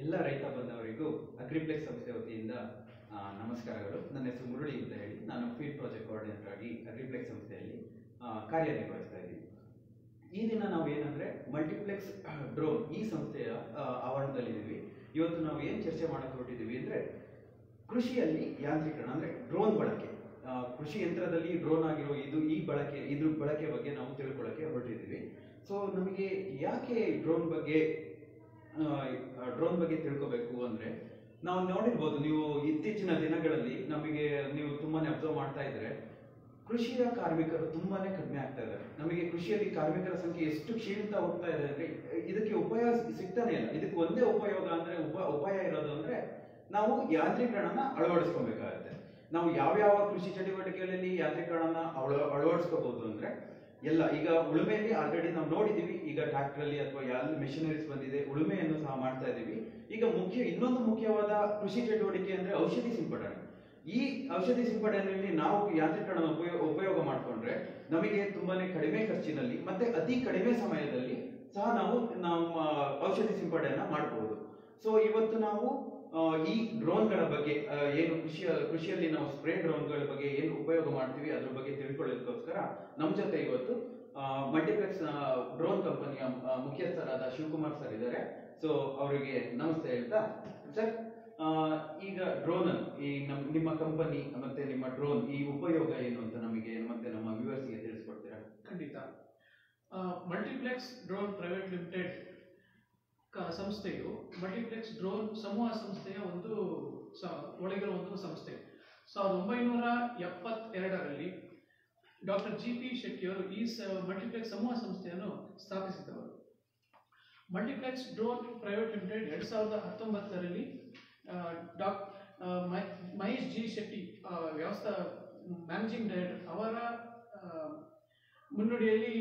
ಎಲ್ಲ ರೈತ ಬಂದವರಿಗೂ ಅಗ್ರಿಪ್ಲೆಕ್ಸ್ ಸಂಸ್ಥೆ ವತಿಯಿಂದ ನಮಸ್ಕಾರಗಳು. ನನ್ನ ಹೆಸರು ಮುರಳಿ ಅಂತ ಹೇಳಿ ನಾನು ಫೀಲ್ಡ್ ಪ್ರಾಜೆಕ್ಟ್ ಕೋಆರ್ಡಿನೇಟರ್ ಆಗಿ ಅಗ್ರಿಪ್ಲೆಕ್ಸ್ ಸಂಸ್ಥೆಯಲ್ಲಿ ಕಾರ್ಯನಿರ್ವಹಿಸ್ತಾ ಇದ್ದೀನಿ. ಈ ದಿನ ನಾವು ಏನಂದ್ರೆ ಮಲ್ಟಿಪ್ಲೆಕ್ಸ್ ಡ್ರೋನ್ ಈ ಸಂಸ್ಥೆಯ ಆವರಣದಲ್ಲಿದ್ದೀವಿ. ಇವತ್ತು ನಾವು ಏನು ಚರ್ಚೆ ಮಾಡಕ್ಕೆ ಹೊರಟಿದ್ದೀವಿ ಅಂದ್ರೆ ಕೃಷಿಯಲ್ಲಿ ಯಾಂತ್ರೀಕರಣ ಅಂದ್ರೆ ಡ್ರೋನ್ ಬಳಕೆ, ಕೃಷಿ ಯಂತ್ರದಲ್ಲಿ ಡ್ರೋನ್ ಆಗಿರೋ ಇದ್ರ ಬಳಕೆ ಬಗ್ಗೆ ನಾವು ತಿಳ್ಕೊಳ್ಳೋಕೆ ಹೊರಟಿದ್ದೀವಿ. ಸೊ ನಮಗೆ ಯಾಕೆ ಡ್ರೋನ್ ಬಗ್ಗೆ ತಿಳ್ಕೋಬೇಕು ಅಂದ್ರೆ, ನಾವು ನೋಡಿರ್ಬೋದು, ನೀವು ಇತ್ತೀಚಿನ ದಿನಗಳಲ್ಲಿ ನಮಗೆ ನೀವು ತುಂಬಾನೇ ಅಬ್ಸರ್ವ್ ಮಾಡ್ತಾ ಇದ್ರೆ ಕೃಷಿಯ ಕಾರ್ಮಿಕರು ತುಂಬಾನೇ ಕಡಿಮೆ ಆಗ್ತಾ ಇದ್ದಾರೆ. ನಮಗೆ ಕೃಷಿಯಲ್ಲಿ ಕಾರ್ಮಿಕರ ಸಂಖ್ಯೆ ಎಷ್ಟು ಕ್ಷೀಣಿಸ್ತಾ ಹೋಗ್ತಾ ಇದೆ ಅಂದ್ರೆ ಇದಕ್ಕೆ ಉಪಾಯ ಸಿಗ್ತಾನೆ ಇಲ್ಲ. ಇದಕ್ಕೆ ಒಂದೇ ಉಪಯೋಗ ಅಂದ್ರೆ ಉಪಾಯ ಇರೋದು ಅಂದ್ರೆ ನಾವು ಯಾಂತ್ರೀಕರಣನ ಅಳವಡಿಸ್ಕೊಬೇಕಾಗತ್ತೆ. ನಾವು ಯಾವ್ಯಾವ ಕೃಷಿ ಚಟುವಟಿಕೆಗಳಲ್ಲಿ ಯಾಂತ್ರೀಕರಣನ ಅಳವಡಿಸ್ಕೋಬಹುದು ಅಂದ್ರೆ ಎಲ್ಲ, ಈಗ ಉಳುಮೆಯಲ್ಲಿ ಆಲ್ರೆಡಿ ನಾವು ನೋಡಿದೀವಿ. ಈಗ ಟ್ರಾಕ್ಟರ್ ಅಲ್ಲಿ ಅಥವಾ ಯಾವ ಮೆಷಿನರೀಸ್ ಬಂದಿದೆ, ಉಳುಮೆಯನ್ನು ಸಹ ಮಾಡ್ತಾ ಇದೀವಿ. ಈಗ ಇನ್ನೊಂದು ಮುಖ್ಯವಾದ ಕೃಷಿ ಚಟುವಟಿಕೆ ಅಂದ್ರೆ ಔಷಧಿ ಸಿಂಪಡಣೆ. ಈ ಔಷಧಿ ಸಿಂಪಡಣೆಯಲ್ಲಿ ನಾವು ಯಾಂತ್ರೀಕರಣ ಉಪಯೋಗ ಮಾಡಿಕೊಂಡ್ರೆ ನಮಗೆ ತುಂಬಾನೇ ಕಡಿಮೆ ಖರ್ಚಿನಲ್ಲಿ ಮತ್ತೆ ಅತಿ ಕಡಿಮೆ ಸಮಯದಲ್ಲಿ ಸಹ ನಾವು ಔಷಧಿ ಸಿಂಪಡಣೆಯನ್ನ ಮಾಡಬಹುದು. ಸೊ ಇವತ್ತು ನಾವು ಈ ಡ್ರೋನ್ಗಳ ಬಗ್ಗೆ ಏನು ಕೃಷಿಯಲ್ಲಿ ನಾವು ಸ್ಪ್ರೇ ಡ್ರೋನ್ಗಳ ಬಗ್ಗೆ ಏನು ಉಪಯೋಗ ಮಾಡ್ತೀವಿ ಅದ್ರ ಬಗ್ಗೆ ತಿಳ್ಕೊಳ್ಳೋದಕ್ಕೋಸ್ಕರ ನಮ್ಮ ಜೊತೆ ಇವತ್ತು ಮಲ್ಟಿಪ್ಲೆಕ್ಸ್ ಡ್ರೋನ್ ಕಂಪನಿಯ ಮುಖ್ಯಸ್ಥರಾದ ಶಿವಕುಮಾರ್ ಸರ್ ಇದ್ದಾರೆ. ಸೊ ಅವರಿಗೆ ನಮಸ್ತೆ ಹೇಳ್ತಾ, ಸರ್ ಈಗ ಡ್ರೋನ್ ಈ ನಿಮ್ಮ ಕಂಪನಿ ಮತ್ತೆ ನಿಮ್ಮ ಡ್ರೋನ್ ಈ ಉಪಯೋಗ ಏನು ಅಂತ ನಮಗೆ ಮತ್ತೆ ನಮ್ಮ ವ್ಯೂವರ್ಸ್ಗೆ ತಿಳಿಸ್ಕೊಡ್ತೀರಾ? ಖಂಡಿತ. ಮಲ್ಟಿಪ್ಲೆಕ್ಸ್ ಡ್ರೋನ್ ಪ್ರೈವೇಟ್ ಲಿಮಿಟೆಡ್ ಸಂಸ್ಥೆಯು ಮಲ್ಟಿಪ್ಲೆಕ್ಸ್ ಡ್ರೋನ್ ಸಮೂಹ ಸಂಸ್ಥೆಯ ಒಳಗಿರುವ ಒಂದು ಸಂಸ್ಥೆ. 1972ರಲ್ಲಿ ಡಾಕ್ಟರ್ GP ಶೆಟ್ಟಿಯವರು ಈ ಮಲ್ಟಿಪ್ಲೆಕ್ಸ್ ಸಮೂಹ ಸಂಸ್ಥೆಯನ್ನು ಸ್ಥಾಪಿಸಿದವರು. ಮಲ್ಟಿಪ್ಲೆಕ್ಸ್ ಡ್ರೋನ್ ಪ್ರೈವೇಟ್ ಲಿಮಿಟೆಡ್ 2019ರಲ್ಲಿ Mahesh G Shetty managing director ಅವರ ಮುನ್ನುಡಿಯಲ್ಲಿ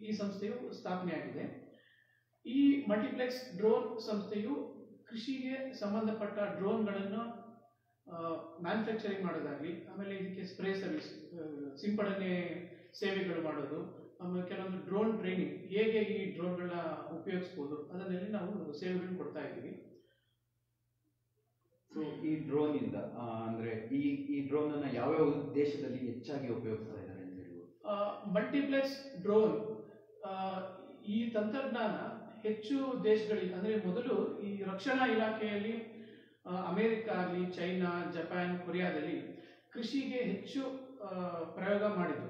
ಈ ಸಂಸ್ಥೆಯು ಸ್ಥಾಪನೆಯಾಗಿದೆ. ಈ ಮಲ್ಟಿಪ್ಲೆಕ್ಸ್ ಡ್ರೋನ್ ಸಂಸ್ಥೆಯು ಕೃಷಿಗೆ ಸಂಬಂಧಪಟ್ಟ ಡ್ರೋನ್ಗಳನ್ನು ಮ್ಯಾನುಫ್ಯಾಕ್ಚರಿಂಗ್ ಮಾಡೋದಾಗಲಿ, ಆಮೇಲೆ ಇದಕ್ಕೆ ಸ್ಪ್ರೇ ಸರ್ವಿಸ್, ಸಿಂಪಡಣೆ ಸೇವೆಗಳು ಮಾಡೋದು, ಆಮೇಲೆ ಕೆಲವೊಂದು ಡ್ರೋನ್ ಟ್ರೈನಿಂಗ್, ಹೇಗೆ ಈ ಡ್ರೋನ್ಗಳನ್ನ ಉಪಯೋಗಿಸ್ಬೋದು ಅದನ್ನೆಲ್ಲ ನಾವು ಸೇವೆಗಳನ್ನು ಕೊಡ್ತಾ ಇದ್ದೀವಿ. ಸೊ ಈ ಡ್ರೋನ್ ಇಂದ ಅಂದ್ರೆ ಈ ಡ್ರೋನ್ ಅನ್ನ ಯಾವ್ಯಾವ ದೇಶದಲ್ಲಿ ಹೆಚ್ಚಾಗಿ ಉಪಯೋಗಿಸ್ತಾ ಇದ್ದಾರೆ ಅಂತ ಹೇಳ್ಬೋದು? ಮಲ್ಟಿಪ್ಲೆಕ್ಸ್ ಡ್ರೋನ್ ಈ ತಂತ್ರಜ್ಞಾನ ಹೆಚ್ಚು ದೇಶಗಳಿಗೆ, ಅಂದ್ರೆ ಮೊದಲು ಈ ರಕ್ಷಣಾ ಇಲಾಖೆಯಲ್ಲಿ ಅಮೆರಿಕ ಆಗಲಿ, ಚೈನಾ, ಜಪಾನ್, ಕೊರಿಯಾದಲ್ಲಿ ಕೃಷಿಗೆ ಹೆಚ್ಚು ಪ್ರಯೋಗ ಮಾಡಿದ್ರು.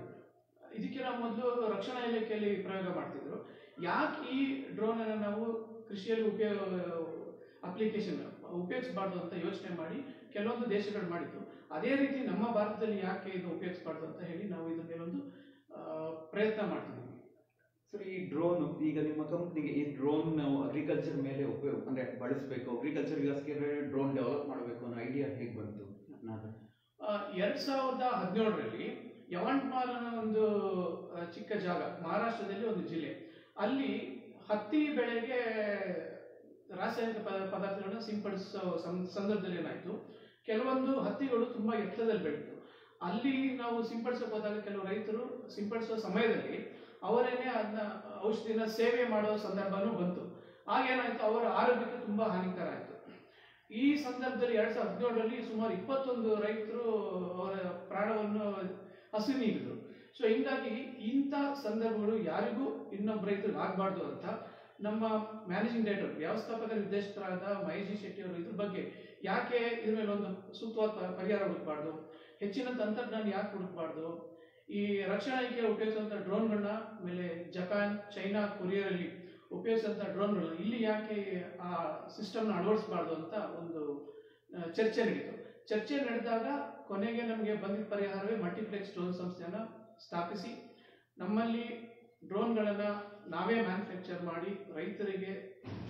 ಇದಕ್ಕಿಂತ ಮೊದಲು ರಕ್ಷಣಾ ಇಲಾಖೆಯಲ್ಲಿ ಪ್ರಯೋಗ ಮಾಡ್ತಿದ್ರು. ಯಾಕೆ ಈ ಡ್ರೋನ್ ಅನ್ನು ನಾವು ಕೃಷಿಯಲ್ಲಿ ಉಪಯೋಗಿಸಬಾರ್ದು ಅಂತ ಯೋಚನೆ ಮಾಡಿ ಕೆಲವೊಂದು ದೇಶಗಳು ಮಾಡಿದ್ರು. ಅದೇ ರೀತಿ ನಮ್ಮ ಭಾರತದಲ್ಲಿ ಯಾಕೆ ಇದು ಉಪಯೋಗಿಸಬಾರ್ದು ಅಂತ ಹೇಳಿ ನಾವು ಇದ್ರ ಮೇಲೊಂದು ಪ್ರಯತ್ನ ಮಾಡ್ತಿದ್ದೀವಿ. ಸರ್, ಈ ಡ್ರೋನ್ ಈಗ ನಿಮ್ಮ ಕಂಪ್ನಿಗೆ ಈ ಡ್ರೋನ್ ನಾವು ಅಗ್ರಿಕಲ್ಚರ್ ಮೇಲೆ ಉಪಯೋಗ ಅಂದ್ರೆ ಬಳಸಬೇಕು, ಅಗ್ರಿಕಲ್ಚರ್ ಯೂಸ್ಗೆ ಡ್ರೋನ್ ಡೆವಲಪ್ ಮಾಡಬೇಕು ಅನ್ನೋ ಐಡಿಯಾ ಹೇಗೆ ಬಂತು? 2017ರಲ್ಲಿ ಯವನ್ಮಾಲ್ ಅನ್ನೋ ಒಂದು ಚಿಕ್ಕ ಜಾಗ, ಮಹಾರಾಷ್ಟ್ರದಲ್ಲಿ ಒಂದು ಜಿಲ್ಲೆ, ಅಲ್ಲಿ ಹತ್ತಿ ಬೆಳೆಗೆ ರಾಸಾಯನಿಕ ಪದಾರ್ಥಗಳನ್ನ ಸಿಂಪಡಿಸೋ ಸಂದರ್ಭದಲ್ಲಿ ಏನಾಯ್ತು, ಕೆಲವೊಂದು ಹತ್ತಿಗಳು ತುಂಬಾ ಎತ್ತರದಲ್ಲಿ ಬೆಳೀತು. ಅಲ್ಲಿ ನಾವು ಸಿಂಪಡಿಸೋಕೆ ಹೋದಾಗ ಕೆಲವು ರೈತರು ಸಿಂಪಡಿಸೋ ಸಮಯದಲ್ಲಿ ಅವರೇನೆ ಅದನ್ನ ಔಷಧಿನ ಸೇವೆ ಮಾಡೋ ಸಂದರ್ಭನೂ ಬಂತು. ಆಗೇನಾಯ್ತು, ಅವರ ಆರೋಗ್ಯಕ್ಕೆ ತುಂಬಾ ಹಾನಿಕರ ಆಯಿತು. ಈ ಸಂದರ್ಭದಲ್ಲಿ 2017ರಲ್ಲಿ ಸುಮಾರು 21 ರೈತರು ಅವರ ಪ್ರಾಣವನ್ನು ಹಸು ನೀಡಿದ್ರು. ಸೊ ಹಿಂಗಾಗಿ ಇಂಥ ಸಂದರ್ಭಗಳು ಯಾರಿಗೂ ಇನ್ನೊಬ್ಬ ರೈತರಿಗೆ ಆಗಬಾರ್ದು ಅಂತ ನಮ್ಮ ಮ್ಯಾನೇಜಿಂಗ್ ಡೈರೆಕ್ಟರ್, ವ್ಯವಸ್ಥಾಪಕ ನಿರ್ದೇಶಕರಾದ ಮಹೇಶ್ G ಶೆಟ್ಟಿ ಅವರು ಇದ್ರ ಬಗ್ಗೆ ಯಾಕೆ ಇದ್ರ ಮೇಲೆ ಒಂದು ಸೂಕ್ತವಾದ ಪರಿಹಾರ ಹುಡುಕಬಾರ್ದು, ಹೆಚ್ಚಿನ ತಂತ್ರಜ್ಞಾನ ಯಾಕೆ ಹುಡುಕಬಾರ್ದು, ಈ ರಕ್ಷಣಾ ಇಲಾಖೆ ಉಪಯೋಗಿಸುವಂಥ ಡ್ರೋನ್ಗಳನ್ನ, ಆಮೇಲೆ ಜಪಾನ್, ಚೈನಾ, ಕೊರಿಯಾದಲ್ಲಿ ಉಪಯೋಗಿಸುವಂಥ ಡ್ರೋನ್ಗಳನ್ನ ಇಲ್ಲಿ ಯಾಕೆ ಆ ಸಿಸ್ಟಮ್ನ ಅಳವಡಿಸಬಾರ್ದು ಅಂತ ಒಂದು ಚರ್ಚೆ ನಡೀತು. ಚರ್ಚೆ ನಡೆದಾಗ ಕೊನೆಗೆ ನಮಗೆ ಬಂದಿದ್ದ ಪರಿಹಾರವೇ ಮಲ್ಟಿಪ್ಲೆಕ್ಸ್ ಡ್ರೋನ್ ಸಂಸ್ಥೆಯನ್ನು ಸ್ಥಾಪಿಸಿ ನಮ್ಮಲ್ಲಿ ಡ್ರೋನ್ಗಳನ್ನು ನಾವೇ ಮ್ಯಾನುಫ್ಯಾಕ್ಚರ್ ಮಾಡಿ ರೈತರಿಗೆ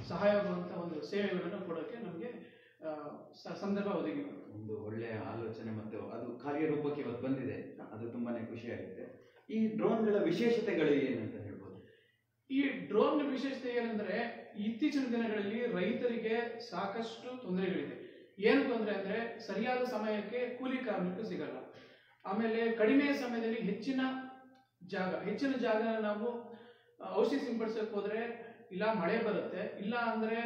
ಸಹಾಯವಾಗುವಂಥ ಒಂದು ಸೇವೆಗಳನ್ನು ಕೊಡೋಕ್ಕೆ ನಮಗೆ ಸಂದರ್ಭ ಒದಗಿ ಒಂದು ಒಳ್ಳೆಯ ಆಲೋಚನೆ ಮತ್ತು ಅದು ಕಾರ್ಯರೂಪಕ್ಕೆ ಇವತ್ತು ಬಂದಿದೆ. ಅದು ತುಂಬಾನೇ ಖುಷಿಯಾಗಿದೆ. ಈ ಡ್ರೋನ್ಗಳ ವಿಶೇಷತೆಗಳು ಏನಂತ ಹೇಳ್ಬೋದು? ಈ ಡ್ರೋನ್ ವಿಶೇಷತೆ ಏನಂದ್ರೆ, ಇತ್ತೀಚಿನ ದಿನಗಳಲ್ಲಿ ರೈತರಿಗೆ ಸಾಕಷ್ಟು ತೊಂದರೆಗಳಿದೆ. ಏನು ತೊಂದರೆ ಅಂದ್ರೆ, ಸರಿಯಾದ ಸಮಯಕ್ಕೆ ಕೂಲಿ ಕಾರ್ಮಿಕರು ಸಿಗಲ್ಲ. ಆಮೇಲೆ ಕಡಿಮೆ ಸಮಯದಲ್ಲಿ ಹೆಚ್ಚಿನ ಜಾಗ ನಾವು ಔಷಧಿ ಸಿಂಪಡಿಸಕ್ಕೆ ಹೋದ್ರೆ ಇಲ್ಲ ಮಳೆ ಬರುತ್ತೆ, ಇಲ್ಲ ಅಂದ್ರೆ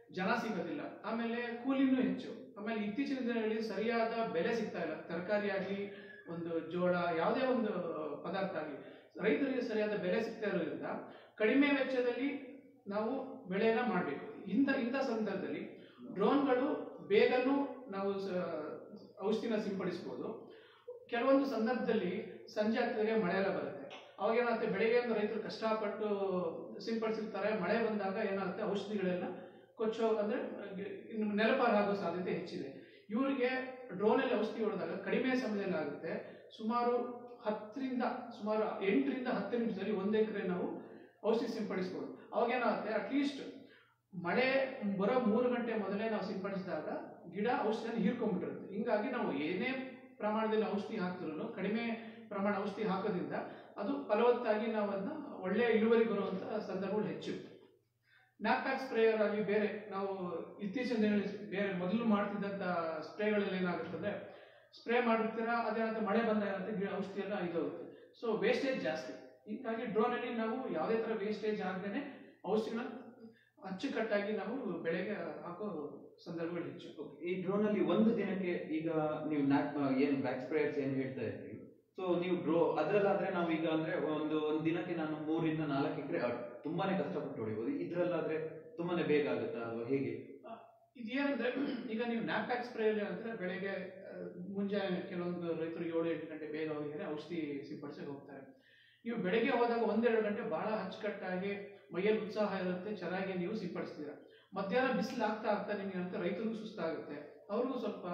ಜನ ಸಿಗೋದಿಲ್ಲ, ಆಮೇಲೆ ಕೂಲಿನೂ ಹೆಚ್ಚು, ಆಮೇಲೆ ಇತ್ತೀಚಿನ ದಿನಗಳಲ್ಲಿ ಸರಿಯಾದ ಬೆಲೆ ಸಿಗ್ತಾ ಇಲ್ಲ. ತರಕಾರಿ ಆಗಲಿ, ಒಂದು ಜೋಳ, ಯಾವುದೇ ಒಂದು ಪದಾರ್ಥ ಆಗಲಿ ರೈತರಿಗೆ ಸರಿಯಾದ ಬೆಲೆ ಸಿಗ್ತಾ ಇರೋದ್ರಿಂದ ಕಡಿಮೆ ವೆಚ್ಚದಲ್ಲಿ ನಾವು ಬೆಳೆಯನ್ನ ಮಾಡಬೇಕು. ಇಂಥ ಸಂದರ್ಭದಲ್ಲಿ ಡ್ರೋನ್ಗಳು ಬೇಗನೂ ನಾವು ಔಷಧಿನ ಸಿಂಪಡಿಸ್ಬೋದು. ಕೆಲವೊಂದು ಸಂದರ್ಭದಲ್ಲಿ ಸಂಜೆ ಆಗ್ತದೆ, ಮಳೆ ಎಲ್ಲ ಬರುತ್ತೆ, ಅವಾಗ ಏನಾಗುತ್ತೆ, ಬೆಳಿಗ್ಗೆ ಒಂದು ರೈತರು ಕಷ್ಟಪಟ್ಟು ಸಿಂಪಡಿಸಿರ್ತಾರೆ, ಮಳೆ ಬಂದಾಗ ಏನಾಗುತ್ತೆ ಔಷಧಿಗಳೆಲ್ಲ ಕೊಚ್ಚೋ ಅಂದರೆ ಇನ್ನು ನೆಲಪಾರಾಗೋ ಸಾಧ್ಯತೆ ಹೆಚ್ಚಿದೆ. ಇವರಿಗೆ ಡ್ರೋನಲ್ಲಿ ಔಷಧಿ ಹೊಡೆದಾಗ ಕಡಿಮೆ ಸಮಯದಲ್ಲಿ ಆಗುತ್ತೆ. ಸುಮಾರು 8 ರಿಂದ 10 ನಿಮಿಷದಲ್ಲಿ 1 ಎಕರೆ ನಾವು ಔಷಧಿ ಸಿಂಪಡಿಸ್ಬೋದು. ಅವಾಗ ಏನಾಗುತ್ತೆ, ಅಟ್ಲೀಸ್ಟ್ ಮಳೆ ಬರೋ 3 ಗಂಟೆ ಮೊದಲೇ ನಾವು ಸಿಂಪಡಿಸಿದಾಗ ಗಿಡ ಔಷಧಿಯನ್ನು ಹೀರ್ಕೊಂಡ್ಬಿಟ್ಟಿರುತ್ತೆ. ಹಿಂಗಾಗಿ ನಾವು ಏನೇ ಪ್ರಮಾಣದಲ್ಲಿ ಔಷಧಿ ಹಾಕಿದ್ರು, ಕಡಿಮೆ ಪ್ರಮಾಣ ಔಷಧಿ ಹಾಕೋದ್ರಿಂದ ಅದು ಫಲವತ್ತಾಗಿ ನಾವು ಅದನ್ನ ಒಳ್ಳೆಯ ಇಳುವರಿ ಬರುವಂಥ ಸಂದರ್ಭಗಳು ಹೆಚ್ಚು. ನ್ಯಾಪ್ಯಾಕ್ ಸ್ಪ್ರೇಯರ್ ಆಗಿ ಬೇರೆ ನಾವು ಇತ್ತೀಚಿನ ದಿನಗಳಲ್ಲಿ ಬೇರೆ ಮೊದಲು ಮಾಡ್ತಿದ್ದಂಥ ಸ್ಪ್ರೇಗಳಲ್ಲಿ ಏನಾಗುತ್ತೆ ಅಂದರೆ, ಸ್ಪ್ರೇ ಮಾಡಿರ್ತೀರ, ಅದೇನಾಗುತ್ತೆ ಮಳೆ ಬಂದಾಗ ಔಷಧಿ ಎಲ್ಲ ಇದೋಗುತ್ತೆ. ಸೊ ವೇಸ್ಟೇಜ್ ಜಾಸ್ತಿ. ಹೀಗಾಗಿ ಡ್ರೋನಲ್ಲಿ ನಾವು ಯಾವುದೇ ಥರ ವೇಸ್ಟೇಜ್ ಆಗದೇ ಔಷಧಿನ ಅಚ್ಚುಕಟ್ಟಾಗಿ ನಾವು ಬೆಳೆಗೆ ಹಾಕೋ ಸಂದರ್ಭಗಳು ಹೆಚ್ಚು. ಈ ಡ್ರೋನಲ್ಲಿ ಒಂದು ದಿನಕ್ಕೆ ಈಗ ನೀವು ಏನು ಬ್ಯಾಕ್ ಸ್ಪ್ರೇಯರ್ಸ್ ಏನು ಹೇಳ್ತಾ ಇದ್ರಿ, ಸೊ ನೀವು ಅದ್ರಲ್ಲಾದ್ರೆ ನಾವು ಈಗ ಅಂದ್ರೆ ಒಂದು ದಿನಕ್ಕೆ ನಾನು 3 ರಿಂದ 4 ಎಕರೆ ತುಂಬಾನೇ ಕಷ್ಟಪಟ್ಟು ಹೊಡಿಬಹುದು. ಇದ್ರಲ್ಲಾದ್ರೆ ತುಂಬಾನೇ ಬೇಗ ಆಗುತ್ತಾ ಅಲ್ವಾ, ಹೇಗೆ? ಇದೇನಂದ್ರೆ, ಈಗ ನೀವು ನ್ಯಾಪ್ಯಾಕ್ ಸ್ಪ್ರೇಯಲ್ಲಿ ಅಂದ್ರೆ ಬೆಳಗ್ಗೆ ಮುಂಜಾನೆ ಕೆಲವೊಂದು ರೈತರು 7-8 ಗಂಟೆ ಬೇಗ ಹೋಗಿದ್ರೆ ಔಷಧಿ ಸಿಂಪಡಿಸಕ್ಕೆ ಹೋಗ್ತಾರೆ. ನೀವು ಬೆಳಗ್ಗೆ ಹೋದಾಗ 1-2 ಗಂಟೆ ಬಹಳ ಅಚ್ಚುಕಟ್ಟಾಗಿ ಮೈಯಲ್ಲಿ ಉತ್ಸಾಹ ಇರುತ್ತೆ, ಚೆನ್ನಾಗಿ ನೀವು ಸಿಂಪಡಿಸ್ತೀರ. ಮಧ್ಯಾಹ್ನ ಬಿಸಿಲು ಆಗ್ತಾ ನಿಮಗೆ ಅಂತ ರೈತರಿಗೂ ಸುಸ್ತಾಗುತ್ತೆ, ಅವ್ರಿಗೂ ಸ್ವಲ್ಪ